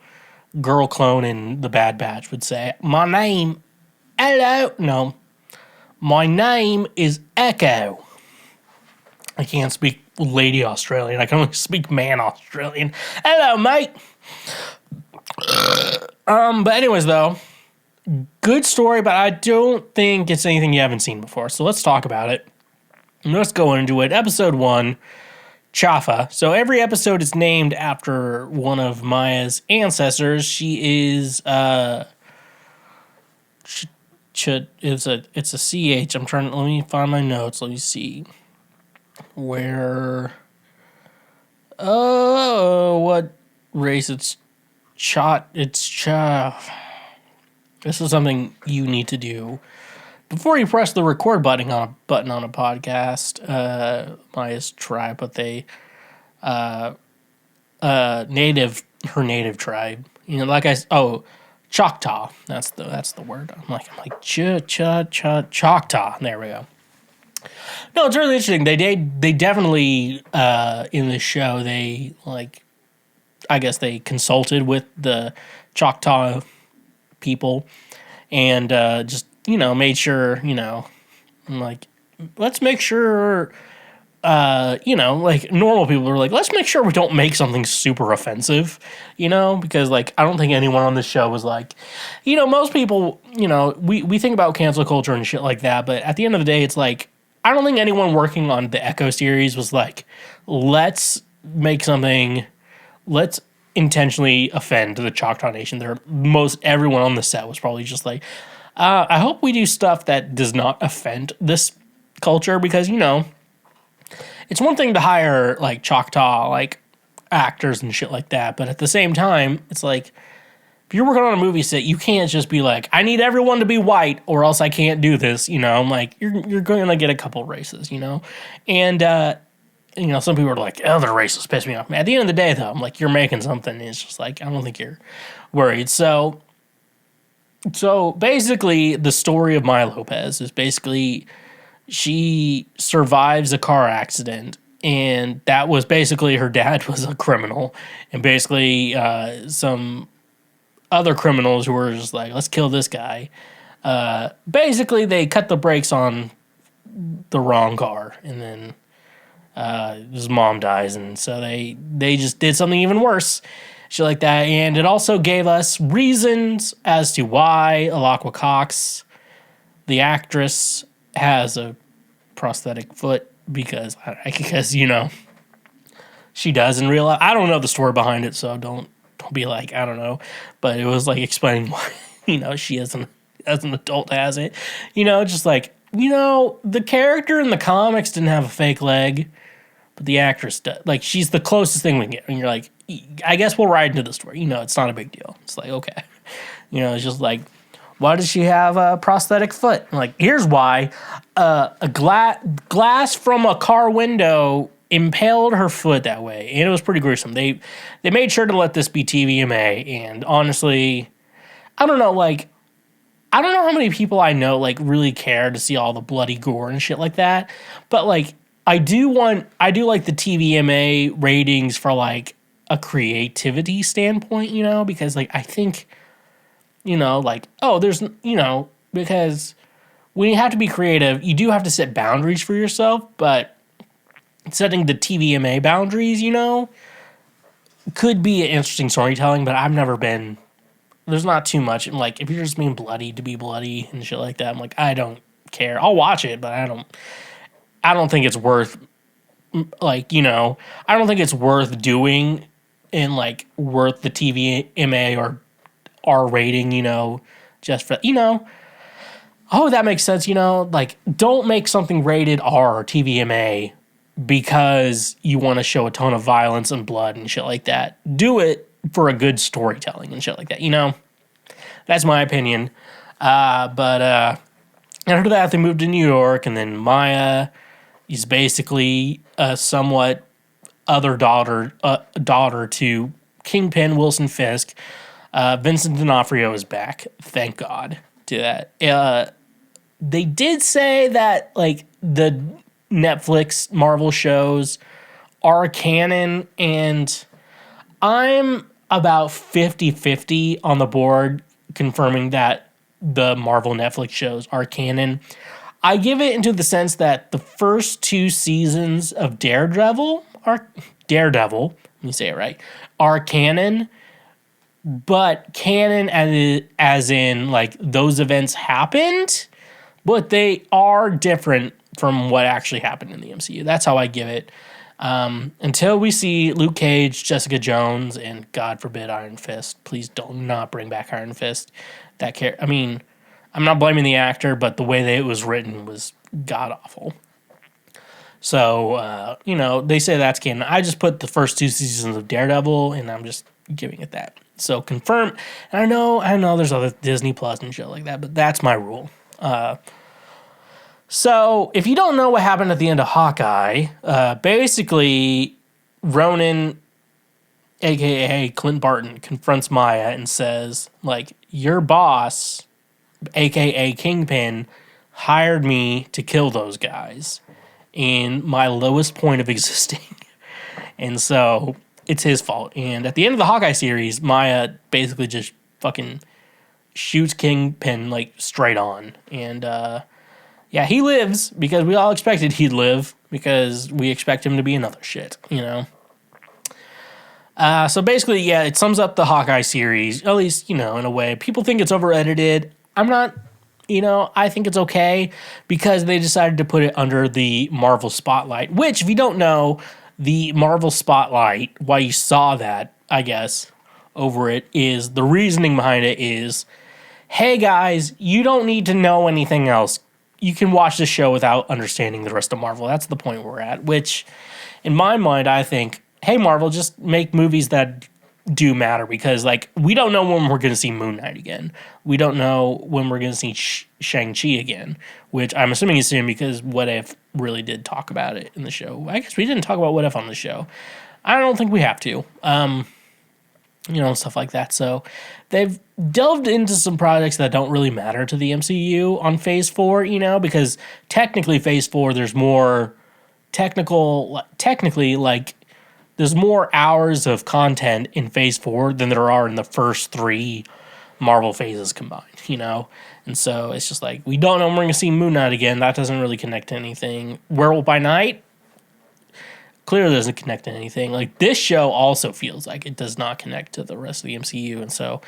girl clone in The Bad Batch would say. My name is Echo. I can't speak lady Australian. I can only speak man Australian. Hello, mate. But anyways, though, good story, but I don't think it's anything you haven't seen before. So let's talk about it. And let's go into it. Episode 1, Chafa. So every episode is named after one of Maya's ancestors. She is it's a CH. Let me find my notes. Let me see. What race? It's Cha. This is something you need to do before you press the record button on a podcast. Maya's tribe, but they her native tribe. Choctaw. That's the word. I'm like Choctaw. There we go. No, it's really interesting. They definitely in this show they I guess they consulted with the Choctaw people and just made sure let's make sure normal people are like, let's make sure we don't make something super offensive, because I don't think anyone on this show was like, most people, we think about cancel culture and shit like that, but at the end of the day, it's like, I don't think anyone working on the Echo series was like, let's intentionally offend the Choctaw Nation. Everyone on the set was probably just like, I hope we do stuff that does not offend this culture because, it's one thing to hire Choctaw actors and shit like that, but at the same time, it's like if you're working on a movie set, you can't just be like, I need everyone to be white or else I can't do this. I'm like, you're going to get a couple races, and some people are like, oh, the races piss me off. At the end of the day, though, I'm like, you're making something. And it's just like I don't think you're worried. So basically, the story of Maya Lopez is basically she survives a car accident, and that was basically her dad was a criminal, and basically some other criminals who were just like, let's kill this guy. Basically, they cut the brakes on the wrong car, and then his mom dies, and so they just did something even worse, shit like that. And it also gave us reasons as to why Alaqua Cox, the actress, has a prosthetic foot because she does in real life. I don't know the story behind it, so don't be like, I don't know. But it was explaining why she as an adult has it. Just the character in the comics didn't have a fake leg, but the actress does. She's the closest thing we can get. And you're like, I guess we'll ride into the story. It's not a big deal. It's like, okay. It's just like, why does she have a prosthetic foot? Here's why. A glass from a car window impaled her foot that way, and it was pretty gruesome. They made sure to let this be TVMA, and honestly, I don't know how many people I know really care to see all the bloody gore and shit like that, but I do like the TVMA ratings for a creativity standpoint, because like I think, there's, because when you have to be creative, you do have to set boundaries for yourself, but setting the TVMA boundaries, could be an interesting storytelling, but I've never been, there's not too much. Like, if you're just being bloody to be bloody and shit like that, I'm like, I don't care. I'll watch it, but I don't think it's worth, like, I don't think it's worth doing and, like, worth the TVMA or R rating, just for, oh, that makes sense, like, don't make something rated R or TVMA because you want to show a ton of violence and blood and shit like that. Do it for a good storytelling and shit like that, That's my opinion. But after that, they moved to New York, and then Maya is basically a somewhat other daughter to Kingpin Wilson Fisk. Vincent D'Onofrio is back. Thank God to that. They did say that, like, the Netflix Marvel shows are canon, and I'm about 50-50 on the board confirming that the Marvel Netflix shows are canon. I give it into the sense that the first 2 seasons of Daredevil, let me say it right, are canon, but canon as in, like, those events happened, but they are different from what actually happened in the MCU. That's how I give it. Until we see Luke Cage, Jessica Jones, and God forbid Iron Fist. Please not bring back Iron Fist. I mean, I'm not blaming the actor, but the way that it was written was god-awful. So, they say that's canon. I just put the first 2 seasons of Daredevil, and I'm just giving it that. So, confirm. And I know there's other Disney Plus and shit like that, but that's my rule. So, if you don't know what happened at the end of Hawkeye, basically, Ronan, a.k.a. Clint Barton, confronts Maya and says, like, your boss, a.k.a. Kingpin, hired me to kill those guys in my lowest point of existing. And so, it's his fault. And at the end of the Hawkeye series, Maya basically just fucking shoots Kingpin, like, straight on. And, yeah, he lives because we all expected he'd live because we expect him to be another shit, So basically, yeah, it sums up the Hawkeye series, at least, in a way. People think it's over-edited. I'm not, I think it's okay because they decided to put it under the Marvel Spotlight, which, if you don't know, the Marvel Spotlight, why you saw that, I guess, over it, is the reasoning behind it is, hey, guys, you don't need to know anything else. You can watch the show without understanding the rest of Marvel. That's the point we're at, which, in my mind, I think, hey, Marvel, just make movies that do matter because, like, we don't know when we're going to see Moon Knight again. We don't know when we're going to see Shang-Chi again, which I'm assuming is soon because What If really did talk about it in the show. I guess we didn't talk about What If on the show. I don't think we have to. Stuff like that. So they've delved into some projects that don't really matter to the MCU on Phase 4, because technically Phase 4, there's more technically, like, there's more hours of content in Phase 4 than there are in the first 3 Marvel phases combined, And so it's just like, we don't know when we're going to see Moon Knight again. That doesn't really connect to anything. Werewolf by Night clearly doesn't connect to anything. Like, this show also feels like it does not connect to the rest of the MCU, and so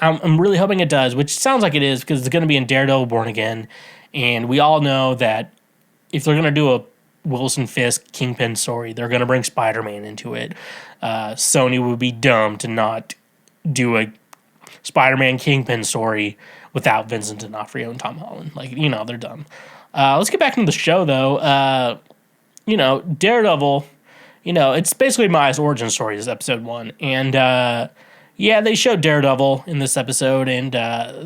I'm really hoping it does, which sounds like it is because it's going to be in Daredevil Born Again, and we all know that if they're going to do a Wilson Fisk Kingpin story, they're going to bring Spider-Man into it. Sony would be dumb to not do a Spider-Man Kingpin story without Vincent D'Onofrio and Tom Holland. Like, they're dumb. Let's get back into the show, though. Daredevil, it's basically Maya's origin story, this episode 1. And, yeah, they showed Daredevil in this episode, and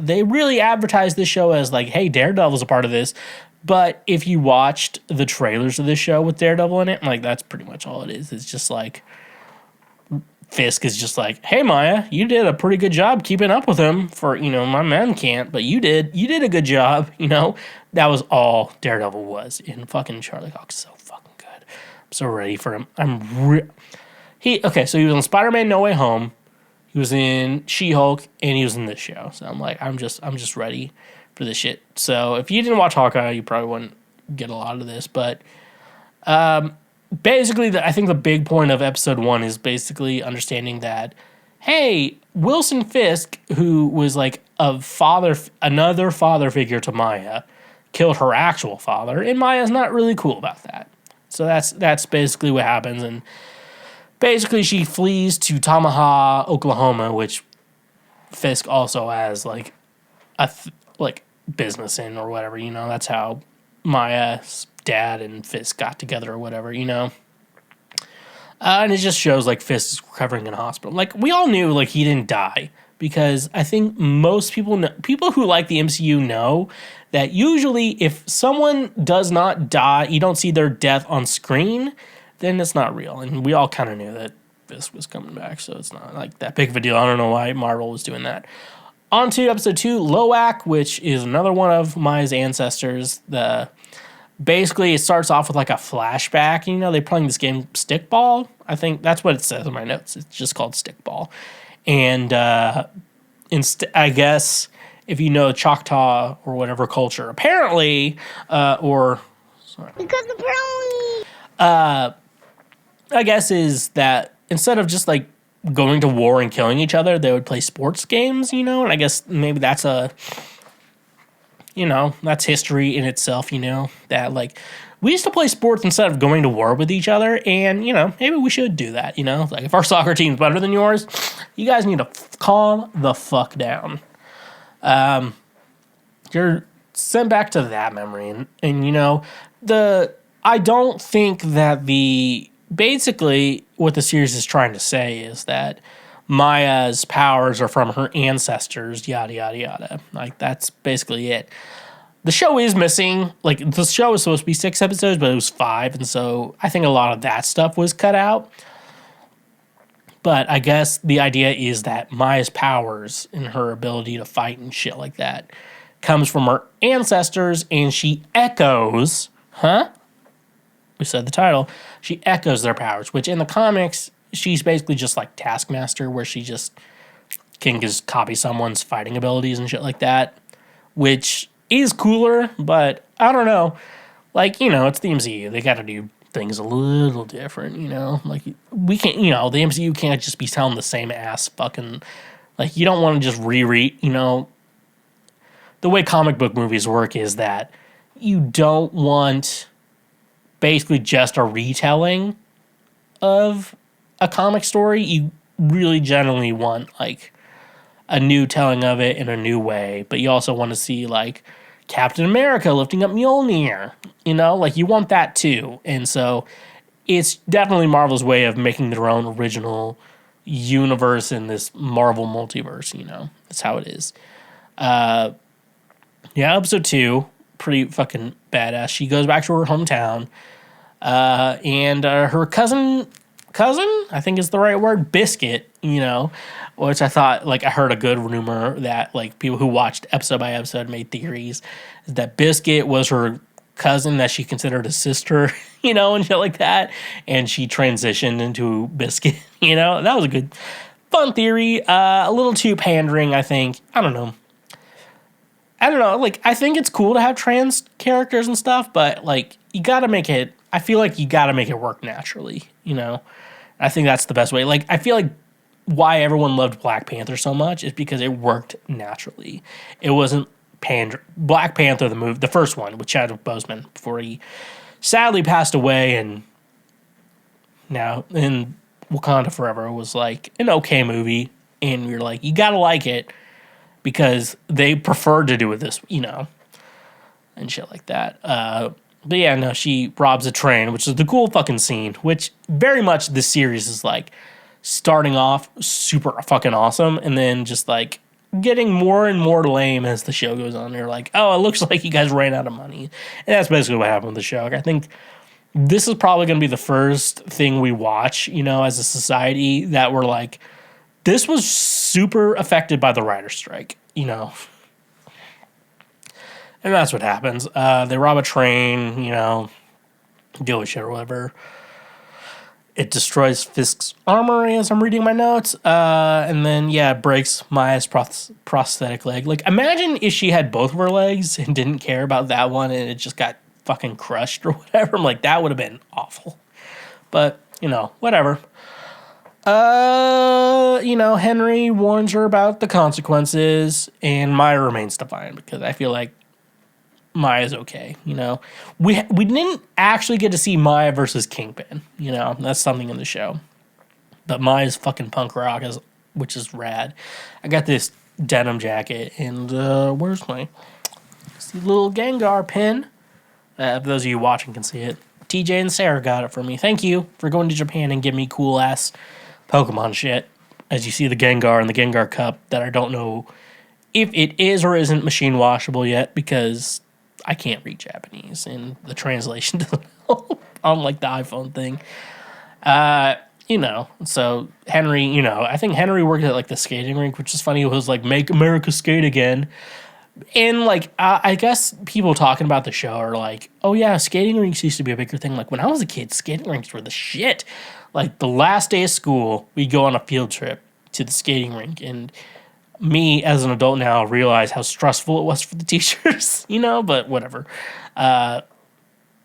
they really advertised this show as, like, hey, Daredevil's a part of this. But if you watched the trailers of this show with Daredevil in it, like, that's pretty much all it is. It's just, like, Fisk is just like, hey, Maya, you did a pretty good job keeping up with him for, my man can't, but you did a good job, That was all Daredevil was. And fucking Charlie Cox is so fucking good. I'm so ready for him. So he was in Spider-Man No Way Home, he was in She-Hulk, and he was in this show. So I'm like, I'm just ready for this shit. So if you didn't watch Hawkeye, you probably wouldn't get a lot of this. But basically, I think the big point of episode 1 is basically understanding that, hey, Wilson Fisk, who was like another father figure to Maya, killed her actual father, and Maya's not really cool about that. So that's basically what happens, and basically she flees to Tamaha, Oklahoma, which Fisk also has like business in or whatever. That's how Maya's dad and Fisk got together or whatever. And it just shows like Fisk is recovering in a hospital. Like we all knew like he didn't die, because I think most people who like the MCU know that usually if someone does not die, you don't see their death on screen, then it's not real. And we all kind of knew that Fisk was coming back, so it's not like that big of a deal. I don't know why Marvel was doing that. On to episode 2, Loak, which is another one of Maya's ancestors. Basically, it starts off with like a flashback. They're playing this game Stickball. I think that's what it says in my notes. It's just called Stickball. And I guess if you know Choctaw or whatever culture, apparently, because the brownie. I guess is that instead of just like going to war and killing each other, they would play sports games. And I guess maybe that's that's history in itself, that like we used to play sports instead of going to war with each other. And, maybe we should do that, like if our soccer team's better than yours, you guys need to calm the fuck down. You're sent back to that memory. And I don't think that basically what the series is trying to say is that Maya's powers are from her ancestors, yada, yada, yada. Like, that's basically it. The show is missing. Like, the show was supposed to be 6 episodes, but it was 5, and so I think a lot of that stuff was cut out. But I guess the idea is that Maya's powers and her ability to fight and shit like that comes from her ancestors, and she echoes... We said the title. She echoes their powers, which in the comics, she's basically just like Taskmaster, where she just can just copy someone's fighting abilities and shit like that, which is cooler, but I don't know. Like, it's the MCU. They got to do things a little different, Like, we can't, the MCU can't just be telling the same ass fucking, like, you don't want to just reread, the way comic book movies work is that you don't want basically just a retelling of a comic story. You really generally want like a new telling of it in a new way, but you also want to see like Captain America lifting up Mjolnir, like you want that too. And so it's definitely Marvel's way of making their own original universe in this Marvel multiverse, that's how it is. Episode 2, pretty fucking badass. She goes back to her hometown, and her cousin, I think is the right word, Biscuit, which I thought, like, I heard a good rumor that, like, people who watched episode by episode made theories, is that Biscuit was her cousin that she considered a sister, and shit like that, and she transitioned into Biscuit, that was a good, fun theory, a little too pandering, I think. I don't know, like, I think it's cool to have trans characters and stuff, but, like, I feel like you gotta make it work naturally, I think that's the best way. Like, I feel like why everyone loved Black Panther so much is because it worked naturally. It wasn't Black Panther, the movie, the first one with Chadwick Boseman, before he sadly passed away, and now in Wakanda Forever was, like, an okay movie, and you're like, you gotta like it, because they preferred to do it this, and shit like that. But yeah, no, she robs a train, which is the cool fucking scene, which very much this series is like starting off super fucking awesome and then just like getting more and more lame as the show goes on. You're like, oh, it looks like you guys ran out of money. And that's basically what happened with the show. Like, I think this is probably going to be the first thing we watch, as a society that we're like, this was super affected by the writer's strike, And that's what happens. They rob a train, deal with shit or whatever. It destroys Fisk's armory as I'm reading my notes. And then, yeah, it breaks Maya's prosthetic leg. Like, imagine if she had both of her legs and didn't care about that one and it just got fucking crushed or whatever. I'm like, that would have been awful. But, whatever. Henry warns her about the consequences, and Maya remains defiant because I feel like Maya's okay. We didn't actually get to see Maya versus Kingpin. That's something in the show. But Maya's fucking punk rock which is rad. I got this denim jacket, and where's my little Gengar pin? For those of you watching can see it. TJ and Sarah got it for me. Thank you for going to Japan and giving me cool ass Pokemon shit. As you see the Gengar and the Gengar Cup that I don't know if it is or isn't machine washable yet because I can't read Japanese and the translation doesn't help on like the iPhone thing. So Henry, I think Henry worked at like the skating rink, which is funny. It was like, make America skate again. And like, I guess people talking about the show are like, oh yeah, skating rinks used to be a bigger thing. Like when I was a kid, skating rinks were the shit. Like the last day of school, we'd go on a field trip to the skating rink, and me as an adult now realize how stressful it was for the teachers, but whatever. And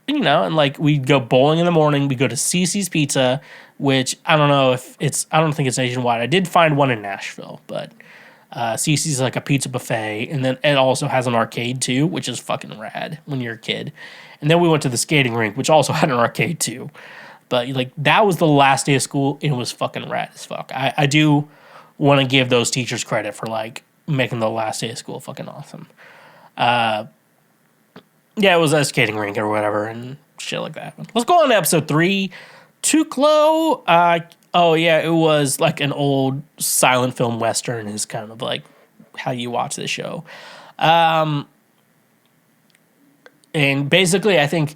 like we'd go bowling in the morning. We go to CC's Pizza, which I don't think it's nationwide. I did find one in Nashville, but CC's like a pizza buffet. And then it also has an arcade too, which is fucking rad when you're a kid. And then we went to the skating rink, which also had an arcade too. But like that was the last day of school, and it was fucking rad as fuck. I do want to give those teachers credit for like making the last day of school fucking awesome. Yeah, it was a skating rink or whatever and shit like that. Let's go on to episode 3. Tuklo. It was like an old silent film western is kind of like how you watch this show. And basically I think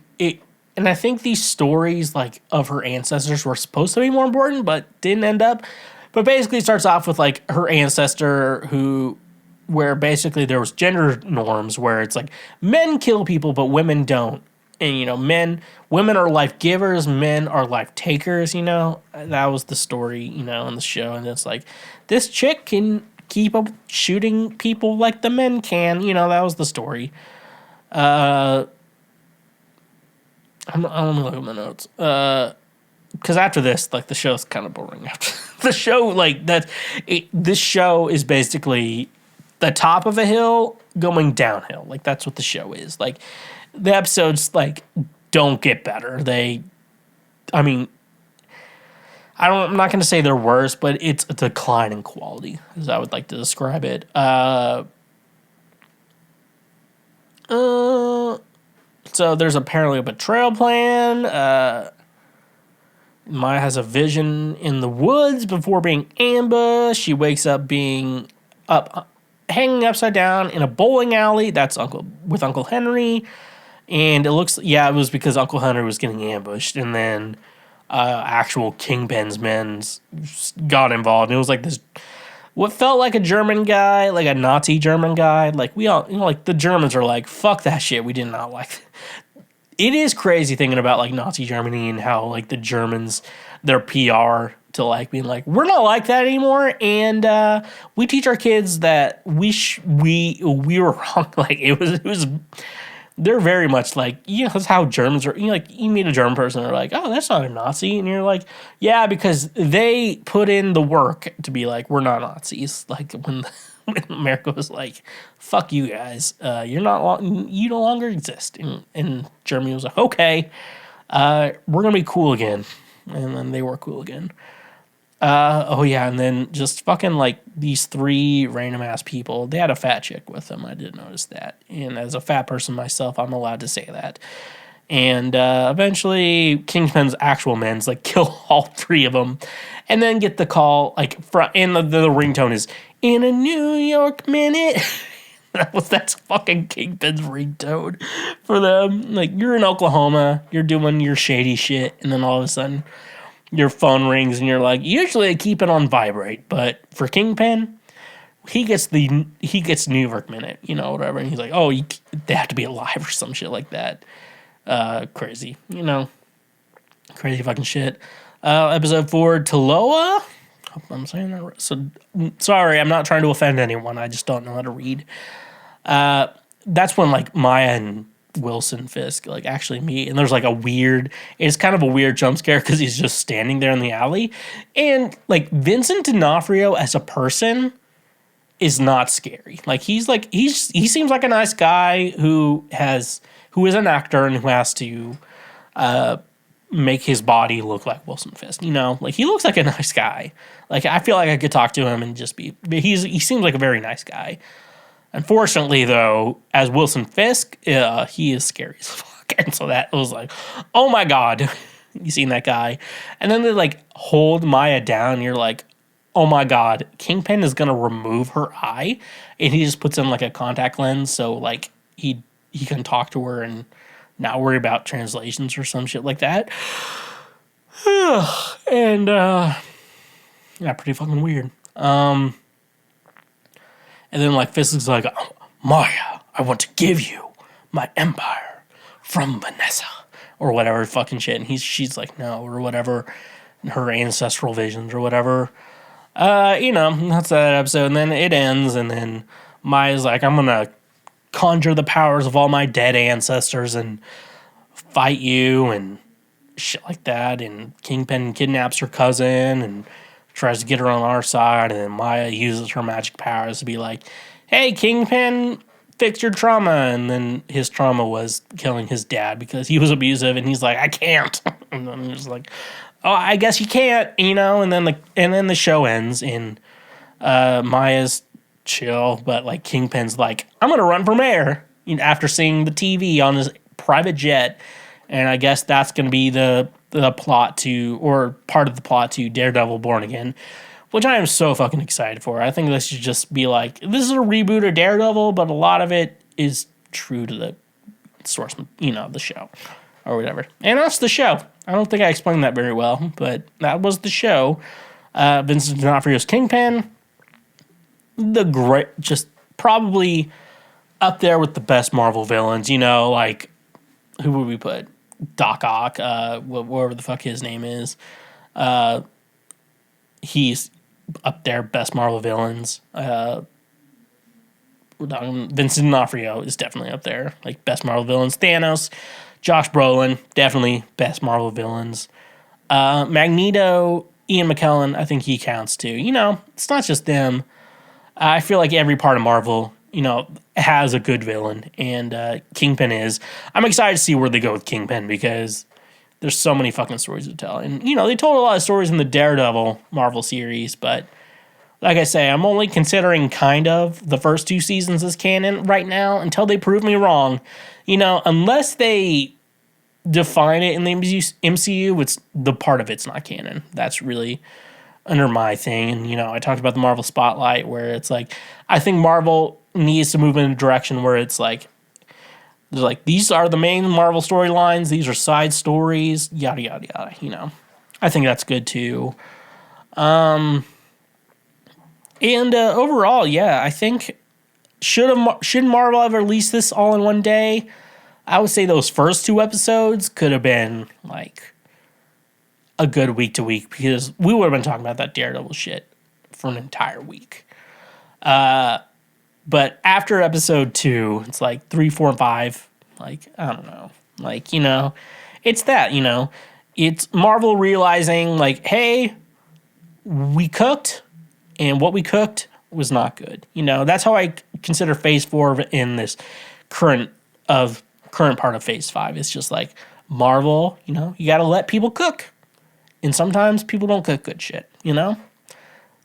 these stories like of her ancestors were supposed to be more important but didn't end up. But basically it starts off with like her ancestor where basically there was gender norms where it's like men kill people but women don't. And, women are life givers, men are life takers, That was the story, in the show. And it's like, this chick can keep up shooting people like the men can, that was the story. I'm look at my notes. Because after this, like, the show's kind of boring. After the show, like, this show is basically the top of a hill going downhill. Like, that's what the show is. Like, the episodes, like, don't get better. I'm not going to say they're worse, but it's a decline in quality, as I would like to describe it. So there's apparently a betrayal plan. Maya has a vision in the woods before being ambushed. She wakes up being hanging upside down in a bowling alley. That's with Uncle Henry. And it was because Uncle Henry was getting ambushed, and then actual Kingpin's men got involved. And it was like this, what felt like a German guy, like a Nazi German guy. Like we all, like the Germans are like, fuck that shit. We did not like that. It is crazy thinking about like Nazi Germany and how like the Germans, their PR to like being like, we're not like that anymore, and we teach our kids that we were wrong. Like it was. They're very much like, that's how Germans are. You meet a German person, they're like, oh, that's not a Nazi. And you're like, yeah, because they put in the work to be like, we're not Nazis. Like when America was like, fuck you guys. You no longer exist. And Germany was like, okay, we're going to be cool again. And then they were cool again. And then just fucking like these 3 random ass people. They had a fat chick with them. I did notice that. And as a fat person myself, I'm allowed to say that. And eventually, Kingpin's actual men's like kill all 3 of them, and then get the call and the ringtone is in a New York minute. That's fucking Kingpin's ringtone for them. Like you're in Oklahoma, you're doing your shady shit, and then all of a sudden your phone rings and you're like, usually I keep it on vibrate, but for Kingpin, he gets New York minute, whatever. And he's like, oh, they have to be alive or some shit like that. Crazy, crazy fucking shit. Episode 4, Taloa. Hope I'm saying that right. So, sorry, I'm not trying to offend anyone. I just don't know how to read. That's when, like, Maya and Wilson Fisk, like, actually meet. And there's, like, it's kind of a weird jump scare because he's just standing there in the alley. And, like, Vincent D'Onofrio as a person is not scary. Like, he seems like a nice guy who is an actor and who has to make his body look like Wilson Fisk. You know, like, he looks like a nice guy. Like, I feel like I could talk to him and just he seems like a very nice guy. Unfortunately, though, as Wilson Fisk, he is scary as fuck. And so that was like, oh my God, you seen that guy? And then they, like, hold Maya down and you're like, oh my God, Kingpin is going to remove her eye. And he just puts in, like, a contact lens so, like, he can talk to her and not worry about translations or some shit like that. And, yeah, pretty fucking weird. And then, like, Fisk is like, oh, Maya, I want to give you my empire from Vanessa. Or whatever fucking shit. And she's like, no, or whatever. Her ancestral visions or whatever. You know, that's that episode. And then it ends. And then Maya's like, I'm going to conjure the powers of all my dead ancestors and fight you and shit like that. And Kingpin kidnaps her cousin and tries to get her on our side, and then Maya uses her magic powers to be like, hey, Kingpin, fix your trauma. And then his trauma was killing his dad because he was abusive, and he's like, I can't. And then he's like, oh, I guess you can't, you know. And then the show ends, and Maya's chill, but, like, Kingpin's like, I'm gonna run for mayor, you know, after seeing the TV on his private jet. And I guess that's gonna be the plot to, or part of the plot to, Daredevil Born Again, which I am so fucking excited for. I think this should just be like, this is a reboot of Daredevil, but a lot of it is true to the source, you know, the show or whatever. And that's the show. I don't think I explained that very well, but that was the show. Vincent D'Onofrio's Kingpin, just probably up there with the best Marvel villains, you know, like, who would we put? Doc Ock, whatever the fuck his name is. He's up there, best Marvel villains. Vincent D'Onofrio is definitely up there, like, best Marvel villains. Thanos, Josh Brolin, definitely best Marvel villains. Magneto, Ian McKellen, I think he counts too. You know, it's not just them. I feel like every part of Marvel, you know, has a good villain, and Kingpin is. I'm excited to see where they go with Kingpin because there's so many fucking stories to tell. And, you know, they told a lot of stories in the Daredevil Marvel series, but like I say, I'm only considering kind of the first 2 seasons as canon right now until they prove me wrong. You know, unless they define it in the MCU, it's the part of it's not canon. That's really under my thing. And, you know, I talked about the Marvel Spotlight where it's like, I think Marvel needs to move in a direction where it's like, there's like, these are the main Marvel storylines, these are side stories, yada, yada, yada, you know. I think that's good too. And overall, yeah, I think, should Marvel have released this all in one day? I would say those first 2 episodes could have been, like, a good week to week because we would have been talking about that Daredevil shit for an entire week. But after episode 2, it's like 3, 4, and 5. Like, I don't know. Like, you know, it's that, you know. It's Marvel realizing, like, hey, we cooked, and what we cooked was not good. You know, that's how I consider Phase 4 in this current part of Phase 5. It's just like, Marvel, you know, you got to let people cook. And sometimes people don't cook good shit, you know?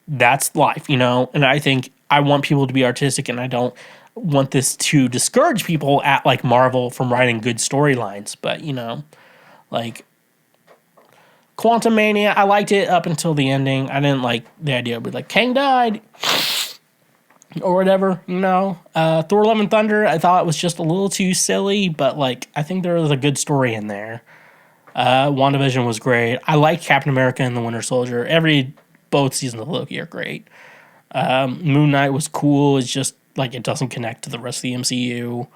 That's life, you know? And I think I want people to be artistic, and I don't want this to discourage people at, like, Marvel from writing good storylines. But, you know, like, Quantum Mania, I liked it up until the ending. I didn't like the idea of, like, Kang died or whatever, you know? Thor Love and Thunder, I thought it was just a little too silly, but, like, I think there was a good story in there. WandaVision was great. I like Captain America and the Winter Soldier. Both seasons of Loki are great. Moon Knight was cool. It's just, like, it doesn't connect to the rest of the MCU.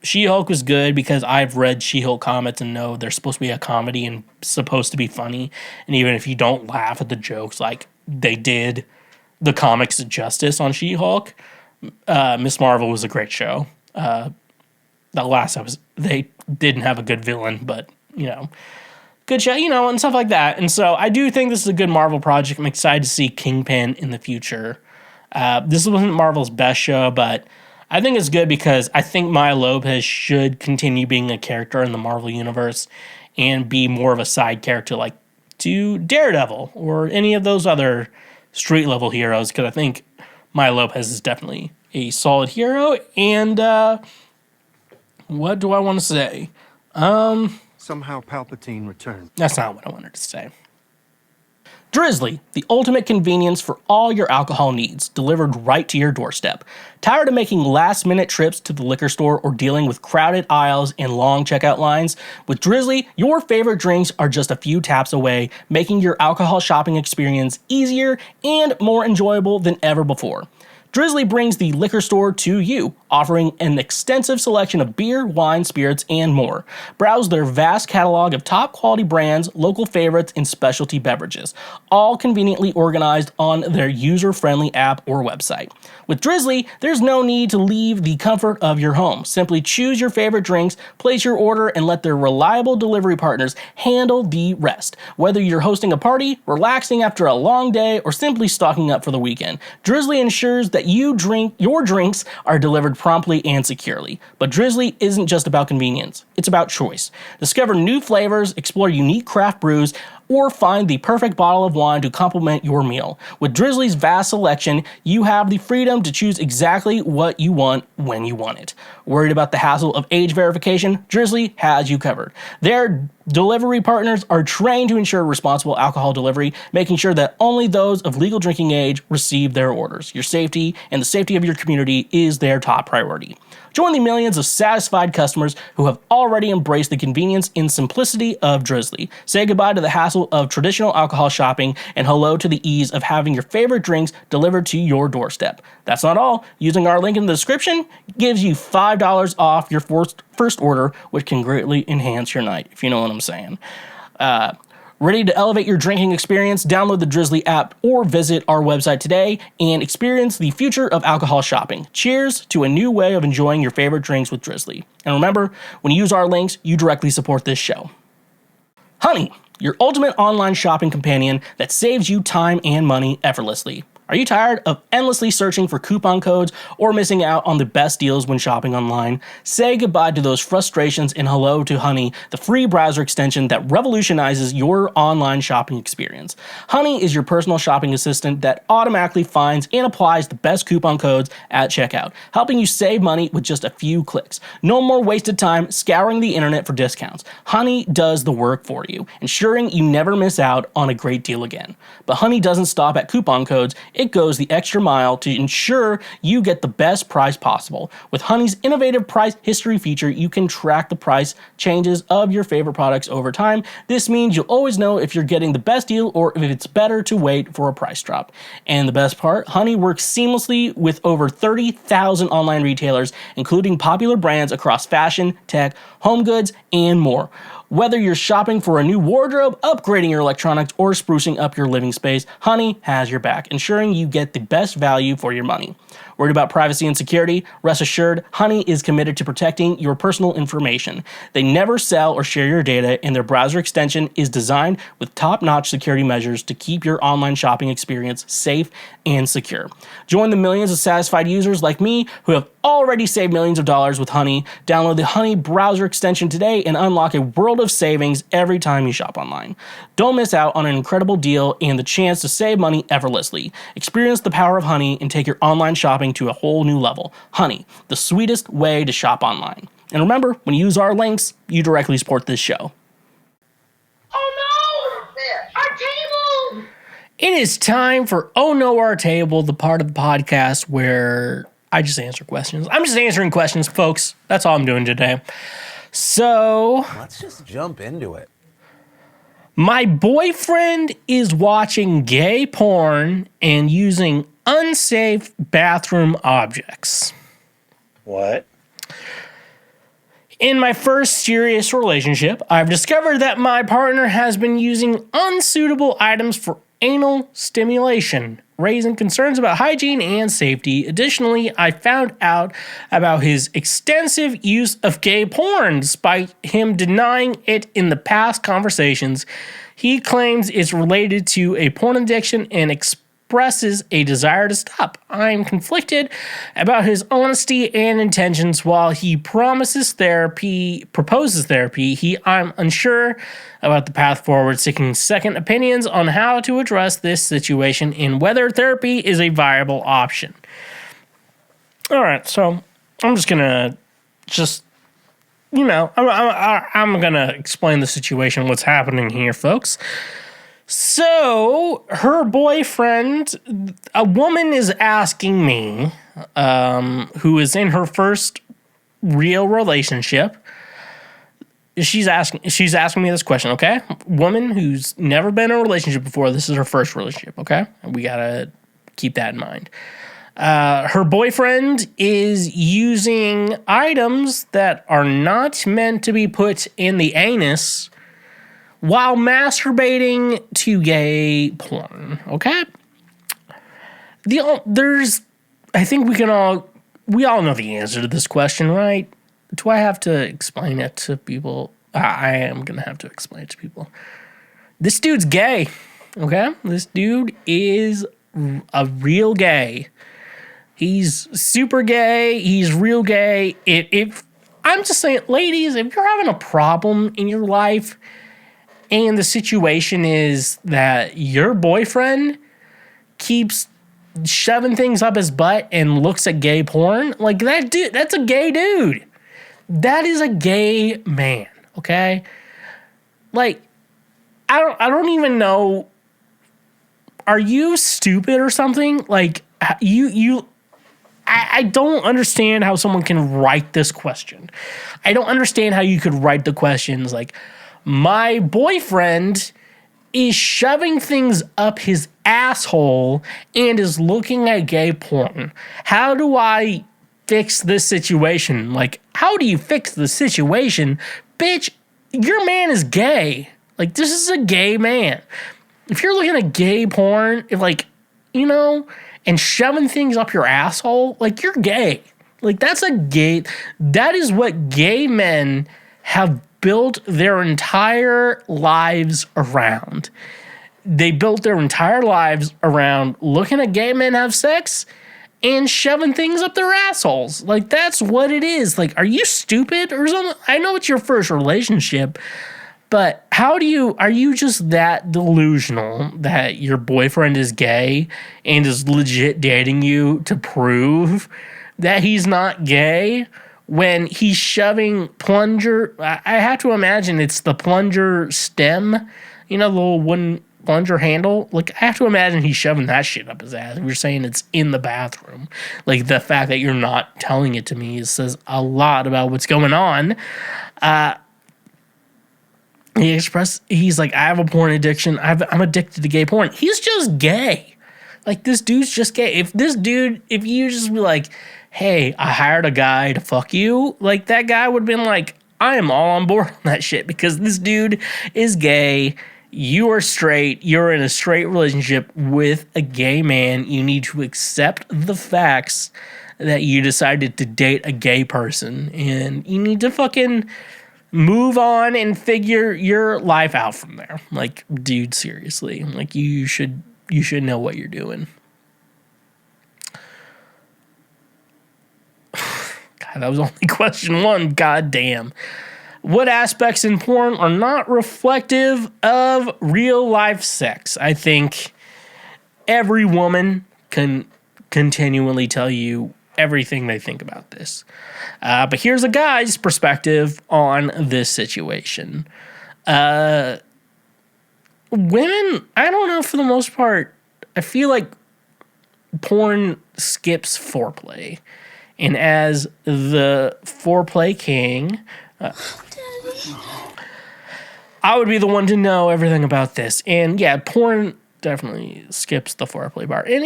She-Hulk was good because I've read She-Hulk comics and know they're supposed to be a comedy and supposed to be funny. And even if you don't laugh at the jokes like they did the comics justice on She-Hulk, Miss Marvel was a great show. The last episode, they didn't have a good villain, but, good show, and stuff like that. And so I do think this is a good Marvel project. I'm excited to see Kingpin in the future. This wasn't Marvel's best show, but I think it's good because I think Maya Lopez should continue being a character in the Marvel universe and be more of a side character like to Daredevil or any of those other street level heroes, because I think Maya Lopez is definitely a solid hero. And what do I want to say? Somehow Palpatine returned. That's not what I wanted to say. Drizly, the ultimate convenience for all your alcohol needs, delivered right to your doorstep. Tired of making last-minute trips to the liquor store or dealing with crowded aisles and long checkout lines? With Drizly, your favorite drinks are just a few taps away, making your alcohol shopping experience easier and more enjoyable than ever before. Drizly brings the liquor store to you, offering an extensive selection of beer, wine, spirits, and more. Browse their vast catalog of top-quality brands, local favorites, and specialty beverages, all conveniently organized on their user-friendly app or website. With Drizly, there's no need to leave the comfort of your home. Simply choose your favorite drinks, place your order, and let their reliable delivery partners handle the rest. Whether you're hosting a party, relaxing after a long day, or simply stocking up for the weekend, Drizly ensures that your drinks are delivered promptly and securely. But Drizly isn't just about convenience, it's about choice. Discover new flavors, explore unique craft brews, or find the perfect bottle of wine to complement your meal. With Drizly's vast selection, you have the freedom to choose exactly what you want when you want it. Worried about the hassle of age verification? Drizly has you covered. Their delivery partners are trained to ensure responsible alcohol delivery, making sure that only those of legal drinking age receive their orders. Your safety and the safety of your community is their top priority. Join the millions of satisfied customers who have already embraced the convenience and simplicity of Drizly. Say goodbye to the hassle of traditional alcohol shopping and hello to the ease of having your favorite drinks delivered to your doorstep. That's not all. Using our link in the description gives you $5 off your first order, which can greatly enhance your night, if you know what I'm saying. Ready to elevate your drinking experience? Download the Drizly app or visit our website today and experience the future of alcohol shopping. Cheers to a new way of enjoying your favorite drinks with Drizly. And remember, when you use our links, you directly support this show. Honey, your ultimate online shopping companion that saves you time and money effortlessly. Are you tired of endlessly searching for coupon codes or missing out on the best deals when shopping online? Say goodbye to those frustrations and hello to Honey, the free browser extension that revolutionizes your online shopping experience. Honey is your personal shopping assistant that automatically finds and applies the best coupon codes at checkout, helping you save money with just a few clicks. No more wasted time scouring the internet for discounts. Honey does the work for you, ensuring you never miss out on a great deal again. But Honey doesn't stop at coupon codes. It goes the extra mile to ensure you get the best price possible. With Honey's innovative price history feature, you can track the price changes of your favorite products over time. This means you'll always know if you're getting the best deal or if it's better to wait for a price drop. And the best part, Honey works seamlessly with over 30,000 online retailers, including popular brands across fashion, tech, home goods, and more. Whether you're shopping for a new wardrobe, upgrading your electronics, or sprucing up your living space, Honey has your back, ensuring you get the best value for your money. Worried about privacy and security? Rest assured, Honey is committed to protecting your personal information. They never sell or share your data, and their browser extension is designed with top-notch security measures to keep your online shopping experience safe and secure. Join the millions of satisfied users like me who have already saved millions of dollars with Honey. Download the Honey browser extension today and unlock a world of savings every time you shop online. Don't miss out on an incredible deal and the chance to save money effortlessly. Experience the power of Honey and take your online shopping to a whole new level. Honey, the sweetest way to shop online. And remember, when you use our links, you directly support this show. Oh no! Our table! It is time for Oh No, Our Table, the part of the podcast where I just answer questions. I'm just answering questions, folks. That's all I'm doing today. So, Let's just jump into it. my boyfriend is watching gay porn and using unsafe bathroom objects. What? In my first serious relationship, I've discovered that my partner has been using unsuitable items for anal stimulation, raising concerns about hygiene and safety. Additionally, I found out about his extensive use of gay porn, despite him denying it in the past conversations. He claims it's related to a porn addiction and expresses a desire to stop. I'm conflicted about his honesty and intentions. While he proposes therapy, I'm unsure about the path forward, seeking second opinions on how to address this situation and whether therapy is a viable option. All right, so I'm just gonna I'm gonna explain the situation, what's happening here, folks. So, her boyfriend, a woman is asking me, who is in her first real relationship, she's asking me this question, okay? Woman who's never been in a relationship before, this is her first relationship, okay? We gotta keep that in mind. Her boyfriend is using items that are not meant to be put in the anus while masturbating to gay porn, okay? I think we all know the answer to this question, right? Do I have to explain it to people? I am going to have to explain it to people. This dude's gay, okay? This dude is a real gay. He's super gay. He's real gay. If I'm just saying, ladies, if you're having a problem in your life and the situation is that your boyfriend keeps shoving things up his butt and looks at gay porn, like that dude, that's a gay dude. That is a gay man, okay? Like, I don't even know. Are you stupid or something? Like, I don't understand how someone can write this question. I don't understand how you could write the questions like, my boyfriend is shoving things up his asshole and is looking at gay porn. How do I fix this situation? Like, how do you fix the situation? Bitch, your man is gay. Like, this is a gay man. If you're looking at gay porn, and shoving things up your asshole, like, you're gay. Like, that is what gay men have built their entire lives around. They built their entire lives around looking at gay men have sex and shoving things up their assholes. Like, that's what it is. Like, are you stupid or something? I know it's your first relationship, but are you just that delusional that your boyfriend is gay and is legit dating you to prove that he's not gay when he's shoving plunger? I have to imagine it's the plunger stem, the little wooden plunger handle. Like, I have to imagine he's shoving that shit up his ass. You're saying it's in the bathroom. Like, the fact that you're not telling it to me says a lot about what's going on. He's like, I have a porn addiction. I'm addicted to gay porn. He's just gay. Like, this dude's just gay. If you just be like, hey, I hired a guy to fuck you, like, that guy would have been like, I am all on board on that shit because this dude is gay. You are straight. You're in a straight relationship with a gay man. You need to accept the facts that you decided to date a gay person, and you need to fucking move on and figure your life out from there. Like, dude, seriously. Like, you should know what you're doing. God, that was only question one. God damn. What aspects in porn are not reflective of real life sex? I think every woman can continually tell you everything they think about this. But here's a guy's perspective on this situation. Women, I don't know, for the most part, I feel like porn skips foreplay. And as the foreplay king, I would be the one to know everything about this. And yeah, porn definitely skips the foreplay part. And,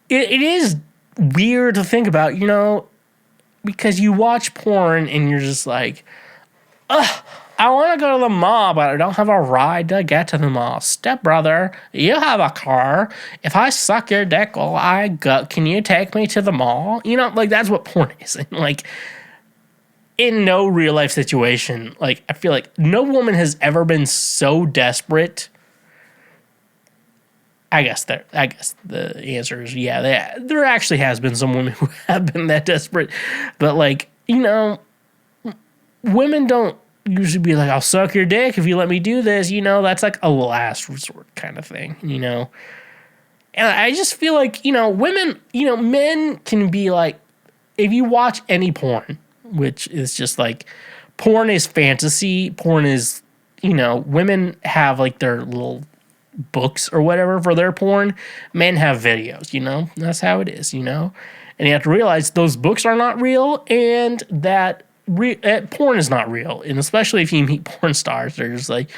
it is weird to think about, because you watch porn and you're just like, ugh, I want to go to the mall, but I don't have a ride to get to the mall. Stepbrother, you have a car. If I suck your dick while I go, can you take me to the mall? You know, like, that's what porn is. And, like, in no real life situation, like, I feel like no woman has ever been so desperate. I guess the answer is yeah. There actually has been some women who have been that desperate, but, like, you know, women don't usually be like, I'll suck your dick if you let me do this. You know, that's like a last resort kind of thing, you know. And I just feel like, you know, women, you know, men can be like, if you watch any porn, which is just like, porn is fantasy, porn is, you know, women have like their little books or whatever for their porn, men have videos, you know, that's how it is, you know. And you have to realize those books are not real, and that porn is not real. And especially if you meet porn stars, they're just like,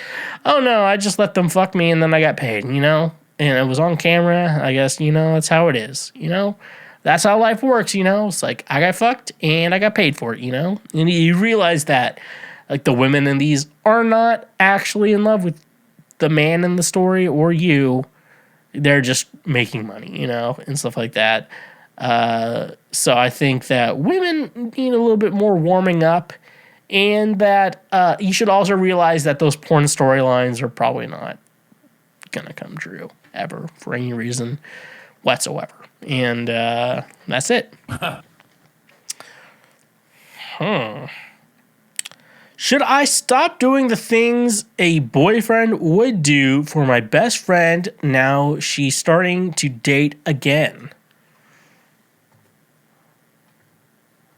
oh no, I just let them fuck me and then I got paid, you know, and it was on camera. I guess, you know, that's how it is, you know, that's how life works, you know. It's like, I got fucked and I got paid for it, you know. And you realize that, like, the women in these are not actually in love with the man in the story or you. They're just making money, you know, and stuff like that. So I think that women need a little bit more warming up, and that you should also realize that those porn storylines are probably not going to come true ever for any reason whatsoever. And that's it. Should I stop doing the things a boyfriend would do for my best friend now she's starting to date again?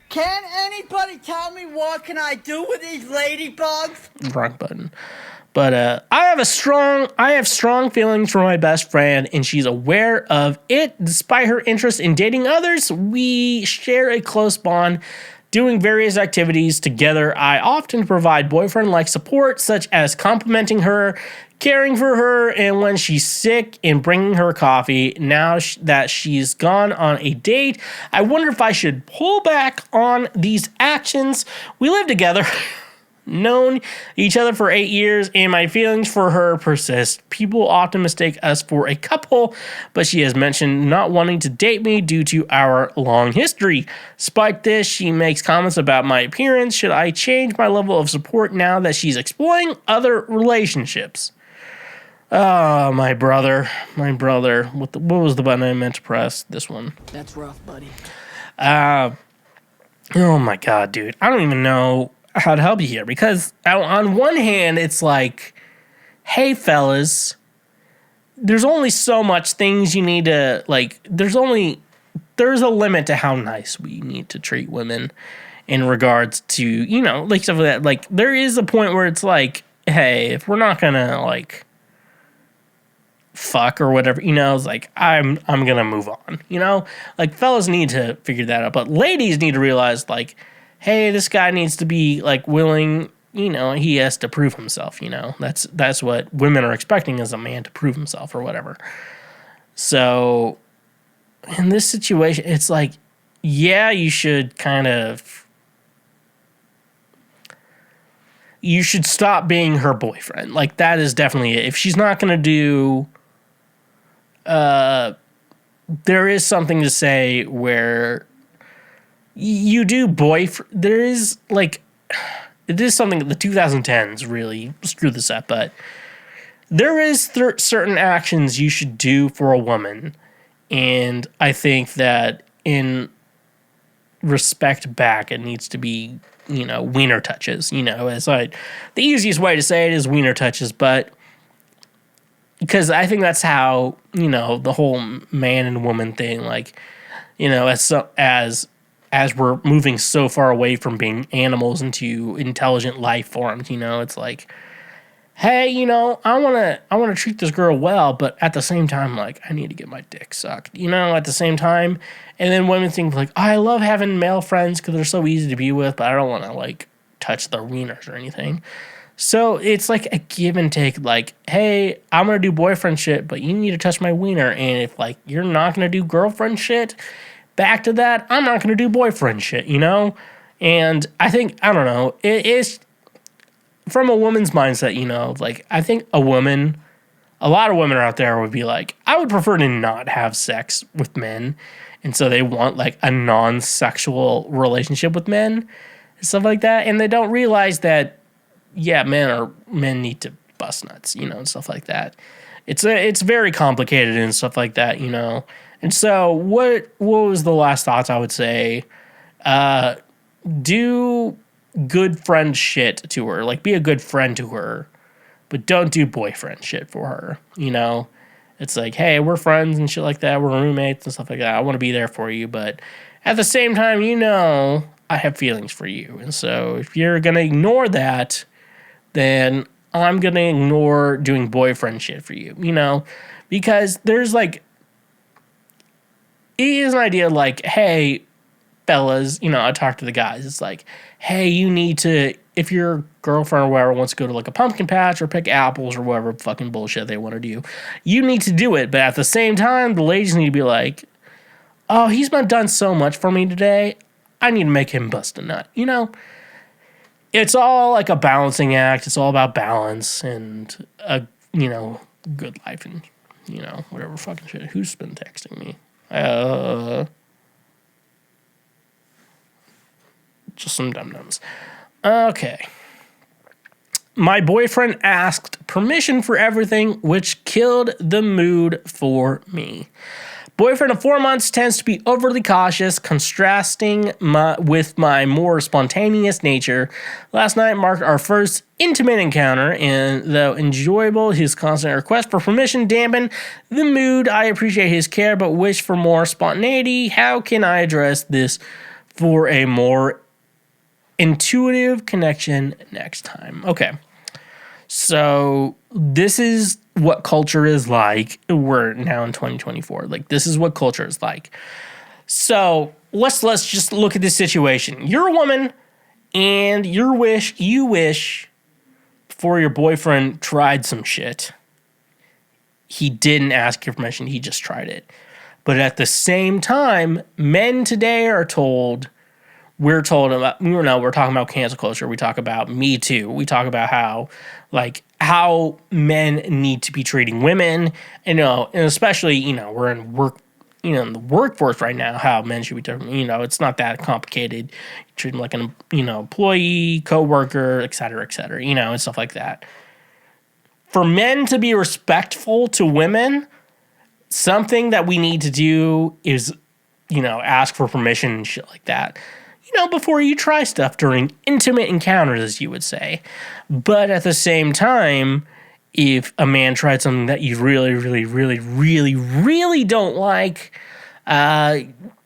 Can anybody tell me what can I do with these ladybugs? Wrong button. But I have strong feelings for my best friend, and she's aware of it. Despite her interest in dating others, we share a close bond. Doing various activities together, I often provide boyfriend-like support, such as complimenting her, caring for her, and when she's sick, and bringing her coffee. Now that she's gone on a date, I wonder if I should pull back on these actions. We live together, known each other for 8 years, and my feelings for her persist. People often mistake us for a couple, but she has mentioned not wanting to date me due to our long history. Despite this, she makes comments about my appearance. Should I change my level of support now that she's exploring other relationships? Oh, my brother. What was the button I meant to press? This one. That's rough, buddy. Oh my God, dude. I don't even know how to help you here, because on one hand, it's like, hey, fellas, there's only so much things you need to, like, there's a limit to how nice we need to treat women in regards to, you know, like, stuff like that. Like, there is a point where it's like, hey, if we're not gonna, like, fuck or whatever, you know, it's like, I'm gonna move on, you know? Like, fellas need to figure that out, but ladies need to realize, like, hey, this guy needs to be, like, willing, you know, he has to prove himself, you know. That's what women are expecting, as a man to prove himself or whatever. So, in this situation, it's like, yeah, you should stop being her boyfriend. Like, that is definitely it. If she's not going to do, there is something to say where you do there is, like, it is something that the 2010s really screwed this up, but there is certain actions you should do for a woman, and I think that in respect back, it needs to be, you know, wiener touches, you know, the easiest way to say it is wiener touches, but because I think that's how, you know, the whole man and woman thing, like, you know, as we're moving so far away from being animals into intelligent life forms, you know, it's like, hey, you know, I want to treat this girl well, but at the same time, like, I need to get my dick sucked, you know, at the same time. And then women think, like, I love having male friends because they're so easy to be with, but I don't want to, like, touch their wieners or anything. So it's like a give and take, like, hey, I'm going to do boyfriend shit, but you need to touch my wiener. And if, like, you're not going to do girlfriend shit, back to that, I'm not going to do boyfriend shit, you know? And I think, I don't know, it is from a woman's mindset, you know, like I think a lot of women out there would be like, I would prefer to not have sex with men. And so they want like a non-sexual relationship with men and stuff like that. And they don't realize that, yeah, men need to bust nuts, you know, and stuff like that. It's very complicated and stuff like that, you know. And so what was the last thoughts I would say? Do good friend shit to her. Like, be a good friend to her. But don't do boyfriend shit for her, you know? It's like, hey, we're friends and shit like that. We're roommates and stuff like that. I want to be there for you. But at the same time, you know, I have feelings for you. And so if you're going to ignore that, then I'm going to ignore doing boyfriend shit for you, you know? Because there's like, it is an idea like, hey, fellas, you know, I talk to the guys. It's like, hey, you need to, if your girlfriend or whatever wants to go to like a pumpkin patch or pick apples or whatever fucking bullshit they want to do, you need to do it. But at the same time, the ladies need to be like, oh, he's been done so much for me today. I need to make him bust a nut. You know, it's all like a balancing act. It's all about balance and a, you know, good life and, you know, whatever fucking shit. Who's been texting me? Just some dum-dums. Okay. My boyfriend asked permission for everything, which killed the mood for me. Boyfriend of 4 months tends to be overly cautious, contrasting with my more spontaneous nature. Last night marked our first intimate encounter, and though enjoyable, his constant request for permission dampened the mood. I appreciate his care, but wish for more spontaneity. How can I address this for a more intuitive connection next time? Okay. So this is what culture is like. We're now in 2024. Like, this is what culture is like. So let's just look at this situation. You're a woman, and you wish before your boyfriend tried some shit, he didn't ask your permission. He just tried it. But at the same time, men today are told, we're talking about cancel culture. We talk about Me Too. We talk about how men need to be treating women, and especially, we're in work, in the workforce right now, how men should be treating, it's not that complicated. You treat them like an, employee, coworker, et cetera, and stuff like that. For men to be respectful to women, something that we need to do is, ask for permission and shit like that. Before you try stuff during intimate encounters, as you would say. But at the same time, if a man tried something that you really, really, really, really, really don't like, he's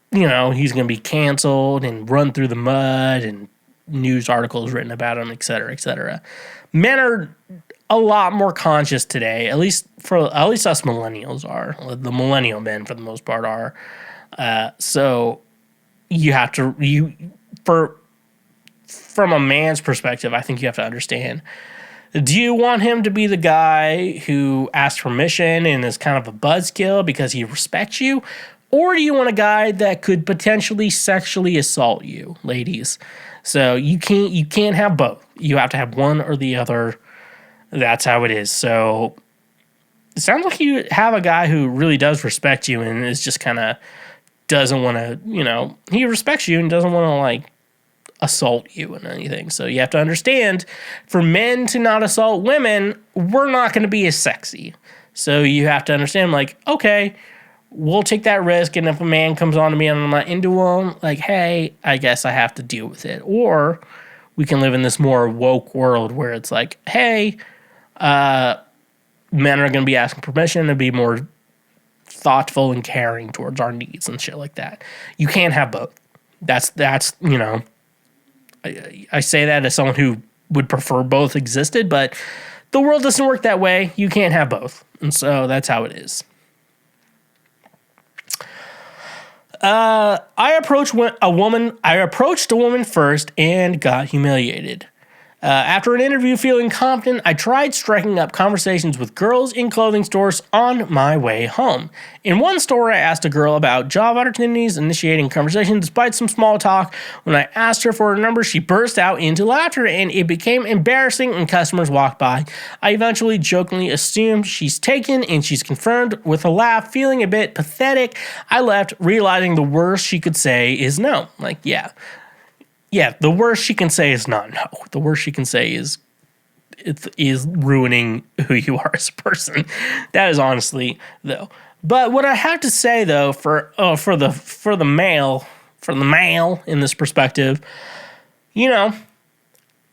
going to be canceled and run through the mud and news articles written about him, et cetera, et cetera. Men are a lot more conscious today, at least us millennials are. The millennial men, for the most part, are. So you have to, from a man's perspective, I think you have to understand, do you want him to be the guy who asks permission and is kind of a buzzkill because he respects you? Or do you want a guy that could potentially sexually assault you, ladies? So you can't have both. You have to have one or the other. That's how it is. So it sounds like you have a guy who really does respect you and is just kind of doesn't want to, he respects you and doesn't want to assault you and anything. So you have to understand, for men to not assault women, we're not going to be as sexy. So you have to understand, okay, we'll take that risk. And if a man comes on to me and I'm not into him, hey, I guess I have to deal with it. Or we can live in this more woke world where it's hey, men are going to be asking permission to be more thoughtful and caring towards our needs and shit like that. You can't have both. That's I say that as someone who would prefer both existed, but the world doesn't work that way. You can't have both. And so that's how it is. I approached a woman first and got humiliated. After an interview feeling confident, I tried striking up conversations with girls in clothing stores on my way home. In one store, I asked a girl about job opportunities, initiating conversation despite some small talk. When I asked her for her number, she burst out into laughter, and it became embarrassing and customers walked by. I eventually jokingly assumed she's taken, and she's confirmed with a laugh, feeling a bit pathetic. I left, realizing the worst she could say is no. Like, yeah. Yeah, the worst she can say is not no. The worst she can say is ruining who you are as a person. That is honestly though. But what I have to say though for the male in this perspective, you know,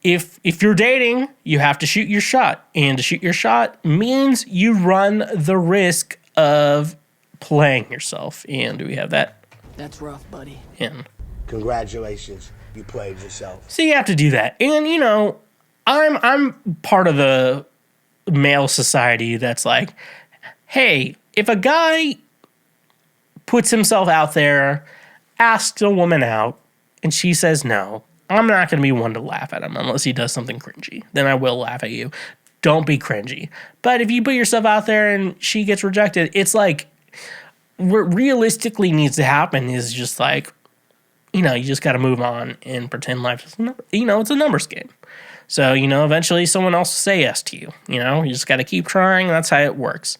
if you're dating, you have to shoot your shot, and to shoot your shot means you run the risk of playing yourself. And do we have that? That's rough, buddy. And Congratulations. You played yourself. so you have to do that. And, you know, I'm part of the male society that's like, hey, if a guy puts himself out there, asks a woman out, and she says no, I'm not going to be one to laugh at him unless he does something cringy. Then I will laugh at you. Don't be cringy. But if you put yourself out there and she gets rejected, it's like what realistically needs to happen is just like, you know, you just got to move on and pretend life is, you know, it's a numbers game. So, you know, eventually someone else will say yes to you. You know, you just got to keep trying. That's how it works.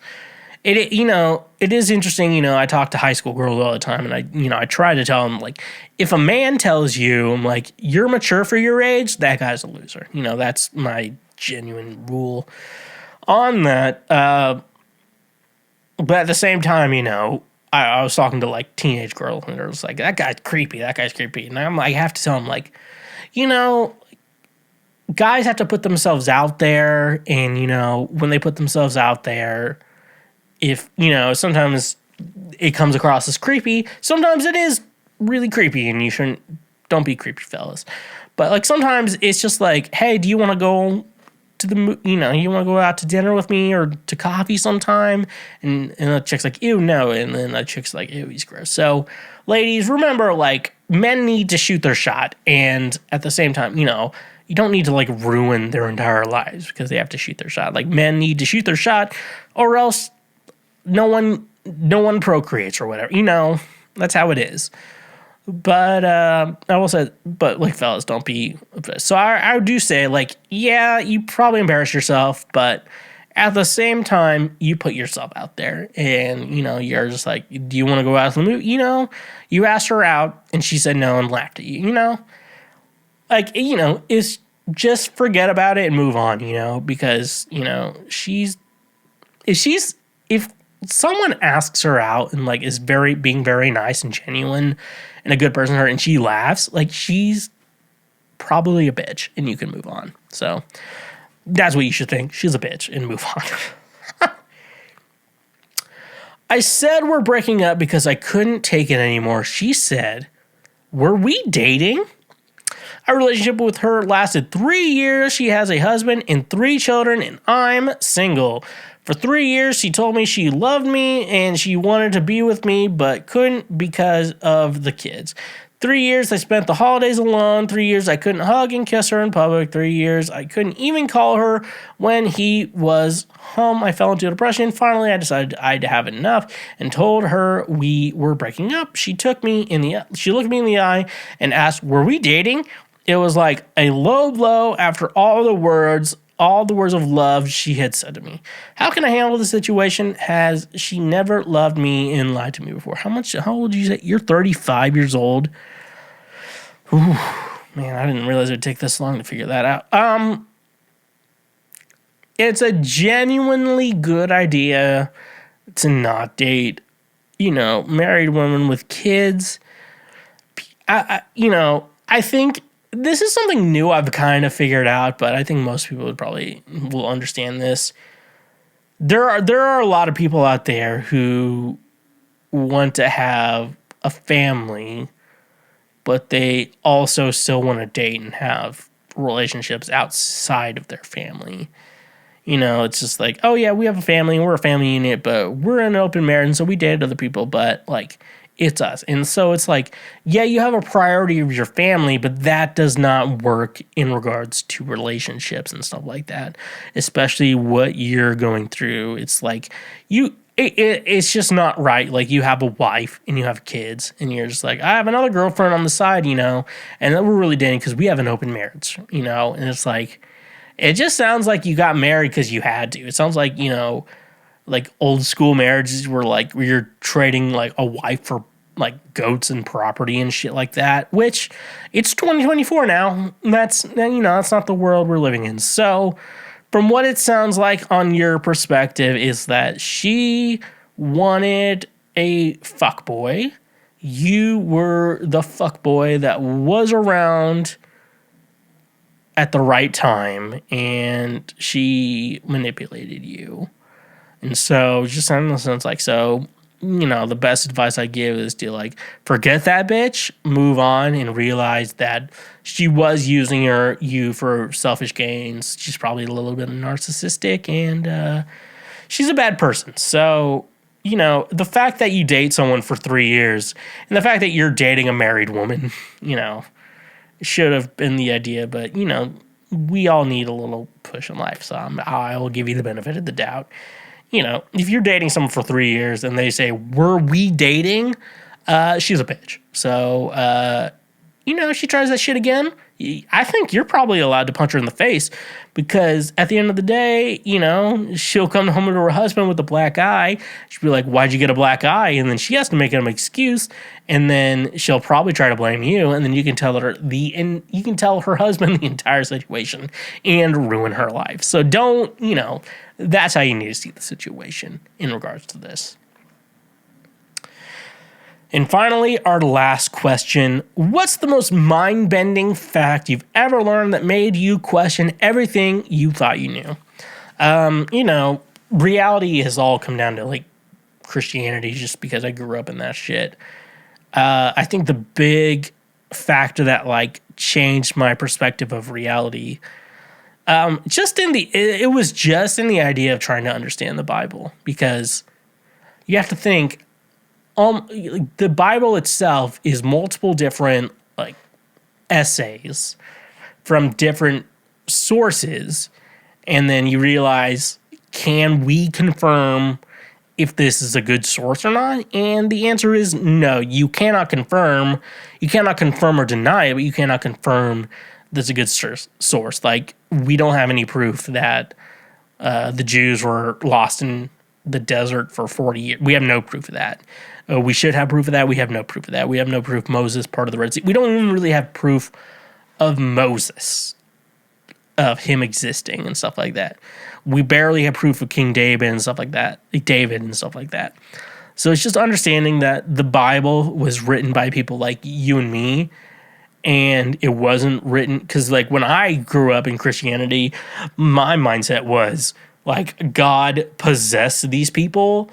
You know, it is interesting. You know, I talk to high school girls all the time, and I try to tell them, like, if a man tells you, like, you're mature for your age, that guy's a loser. You know, that's my genuine rule on that. But at the same time, you know, I was talking to like teenage girls, and it was like, that guy's creepy. And I have to tell them, like, you know, guys have to put themselves out there. And, you know, when they put themselves out there, if, you know, sometimes it comes across as creepy, sometimes it is really creepy, and don't be creepy, fellas. But like sometimes it's just like, hey, do you want to go to you want to go out to dinner with me or to coffee sometime? And the chick's like, ew, no. And then the chick's like, ew, he's gross. So ladies, remember, like, men need to shoot their shot. And at the same time, you know, you don't need to like ruin their entire lives because they have to shoot their shot. Like, men need to shoot their shot, or else no one procreates or whatever. You know, that's how it is. But I will say, but like, fellas, don't be. So I do say, like, yeah, you probably embarrass yourself, but at the same time, you put yourself out there, and, you know, you're just like, do you want to go out to the movie? You know, you asked her out, and she said no and laughed at you. You know, like, you know, it's just forget about it and move on. You know, because, you know, if someone asks her out and like is being very nice and genuine and a good person to her, and she laughs, like, she's probably a bitch, and you can move on. So that's what you should think. She's a bitch, and move on. I said we're breaking up because I couldn't take it anymore. She said, were we dating? Our relationship with her lasted 3 years. She has a husband and 3 children, and I'm single. For 3 years, she told me she loved me and she wanted to be with me, but couldn't because of the kids. 3 years, I spent the holidays alone. 3 years, I couldn't hug and kiss her in public. 3 years, I couldn't even call her when he was home. I fell into depression. Finally, I decided I'd have enough and told her we were breaking up. She looked me in the eye and asked, were we dating? It was like a low blow after all the words of love she had said to me. How can I handle the situation? Has she never loved me and lied to me before? How old did you say? You're 35 years old. Ooh, man, I didn't realize it would take this long to figure that out. It's a genuinely good idea to not date, you know, married women with kids. I think this is something new I've kind of figured out, but I think most people will understand this. There are a lot of people out there who want to have a family, but they also still want to date and have relationships outside of their family. You know, it's just like, oh yeah, we have a family and we're a family unit, but we're in an open marriage, and so we dated other people. But like, It's us. And so it's like, yeah, you have a priority of your family, but that does not work in regards to relationships and stuff like that, especially what you're going through. It's like it's just not right. Like, you have a wife and you have kids and you're just like, I have another girlfriend on the side, you know, and then we're really dating because we have an open marriage, you know, and it's like, it just sounds like you got married because you had to. It sounds like, you know, like old school marriages where like where you're trading like a wife for like goats and property and shit like that, which it's 2024 now. That's, you know, that's not the world we're living in. So from what it sounds like on your perspective is that she wanted a fuckboy. You were the fuckboy that was around at the right time, and she manipulated you. And so just sounds like, so, you know, the best advice I give is to like forget that bitch, move on, and realize that she was using you for selfish gains. She's probably a little bit narcissistic, and she's a bad person. So, you know, the fact that you date someone for 3 years and the fact that you're dating a married woman, you know, should have been the idea. But, you know, we all need a little push in life. So I will give you the benefit of the doubt. You know, if you're dating someone for 3 years and they say, were we dating? She's a bitch. So, you know, if she tries that shit again, I think you're probably allowed to punch her in the face, because at the end of the day, you know, she'll come home to her husband with a black eye. She'll be like, why'd you get a black eye? And then she has to make an excuse. And then she'll probably try to blame you. And then you can tell her you can tell her husband the entire situation and ruin her life. So don't, you know, that's how you need to see the situation in regards to this. And finally, our last question. What's the most mind-bending fact you've ever learned that made you question everything you thought you knew? You know, reality has all come down to, like, Christianity, just because I grew up in that shit. I think the big factor that, like, changed my perspective of reality, it was just in the idea of trying to understand the Bible. Because you have to think, the Bible itself is multiple different like essays from different sources, and then you realize, can we confirm if this is a good source or not? And the answer is no. You cannot confirm or deny it, but you cannot confirm that's a good source. Like, we don't have any proof that the Jews were lost in the desert for 40 years. We have no proof of that. We should have proof of that. We have no proof of that. We have no proof Moses part of the Red Sea. We don't even really have proof of Moses, of him existing and stuff like that. We barely have proof of King David and stuff like that. So it's just understanding that the Bible was written by people like you and me, and it wasn't written, because like when I grew up in Christianity, my mindset was like God possessed these people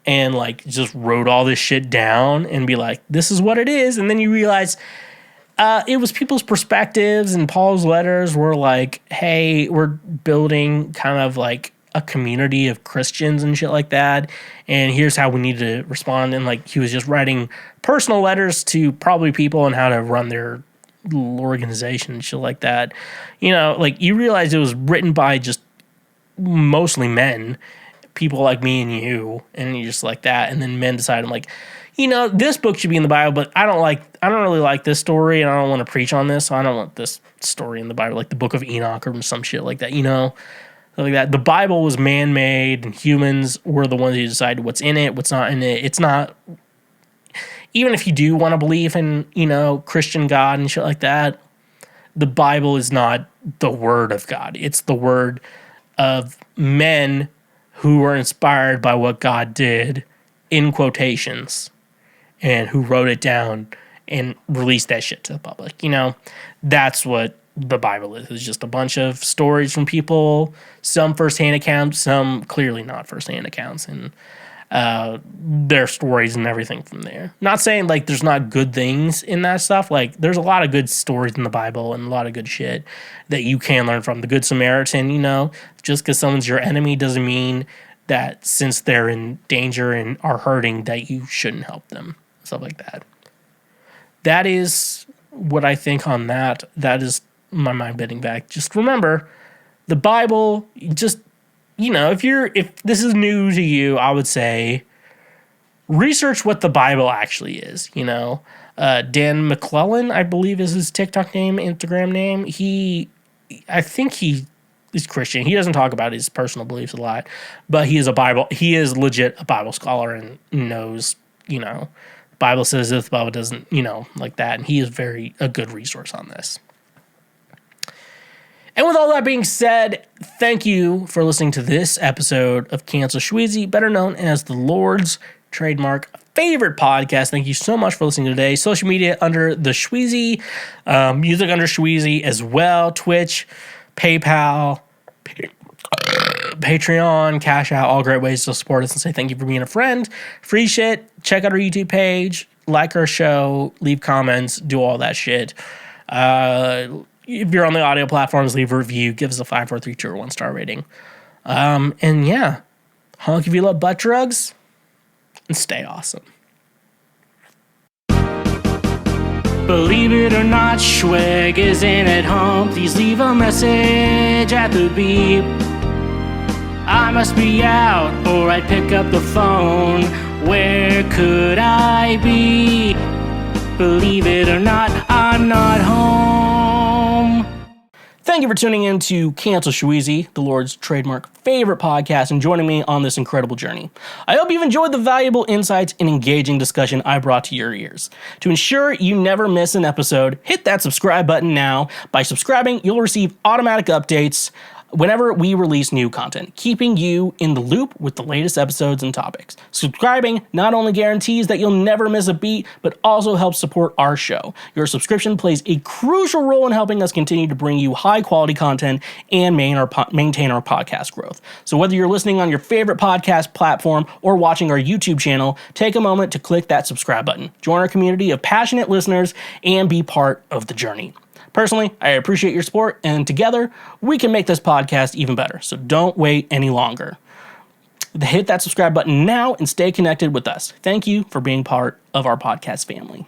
and like just wrote all this shit down and be like, this is what it is. And then you realize it was people's perspectives, and Paul's letters were like, hey, we're building kind of like a community of Christians and shit like that, and here's how we need to respond. And like he was just writing personal letters to probably people on how to run their organization and shit like that. You know, like you realize it was written by just mostly men, people like me and you, and you just like that. And then men decide, I'm like, you know, this book should be in the Bible, but I don't really like this story, and I don't want to preach on this, so I don't want this story in the Bible, like the Book of Enoch or some shit like that, you know, like that. The Bible was man-made, and humans were the ones who decided what's in it, what's not in it. It's not, even if you do want to believe in, you know, Christian God and shit like that, the Bible is not the word of God. It's the word of men who were inspired by what God did, in quotations, and who wrote it down and released that shit to the public. You know, that's what the Bible is. It's just a bunch of stories from people, some firsthand accounts, some clearly not firsthand accounts, and their stories and everything from there. Not saying like there's not good things in that stuff. Like there's a lot of good stories in the Bible and a lot of good shit that you can learn from. The Good Samaritan, you know, just because someone's your enemy doesn't mean that since they're in danger and are hurting that you shouldn't help them. stuff like that. That is what I think on that. That is my mind bending back. Just remember, the Bible, just, if this is new to you, I would say research what the Bible actually is. Dan McClellan, I believe, is his TikTok name, Instagram name. I think he is Christian. He doesn't talk about his personal beliefs a lot, but he is legit a Bible scholar and knows, Bible says this, the Bible doesn't, like that. And he is a good resource on this. And with all that being said, thank you for listening to this episode of TheSchweezy, better known as the Lord's trademark favorite podcast. Thank you so much for listening today. Social media under TheSchweezy, music under Schweezy as well, Twitch, PayPal, Patreon, Cash Out, all great ways to support us and say thank you for being a friend. Free shit, check out our YouTube page, like our show, leave comments, do all that shit. If you're on the audio platforms, leave a review, give us a 5, 4, 3, 2, or 1 star rating. And yeah, honk if you love butt drugs, and stay awesome. Believe it or not, Schweg isn't at home. Please leave a message at the beep. I must be out or I'd pick up the phone. Where could I be? Believe it or not, I'm not home. Thank you for tuning in to TheSchweezy, the Lord's trademark favorite podcast, and joining me on this incredible journey. I hope you've enjoyed the valuable insights and engaging discussion I brought to your ears. To ensure you never miss an episode, hit that subscribe button now. By subscribing, you'll receive automatic updates whenever we release new content, keeping you in the loop with the latest episodes and topics. Subscribing not only guarantees that you'll never miss a beat, but also helps support our show. Your subscription plays a crucial role in helping us continue to bring you high quality content and maintain our podcast growth. So whether you're listening on your favorite podcast platform or watching our YouTube channel, take a moment to click that subscribe button. Join our community of passionate listeners and be part of the journey. Personally, I appreciate your support, and together, we can make this podcast even better. So don't wait any longer. Hit that subscribe button now and stay connected with us. Thank you for being part of our podcast family.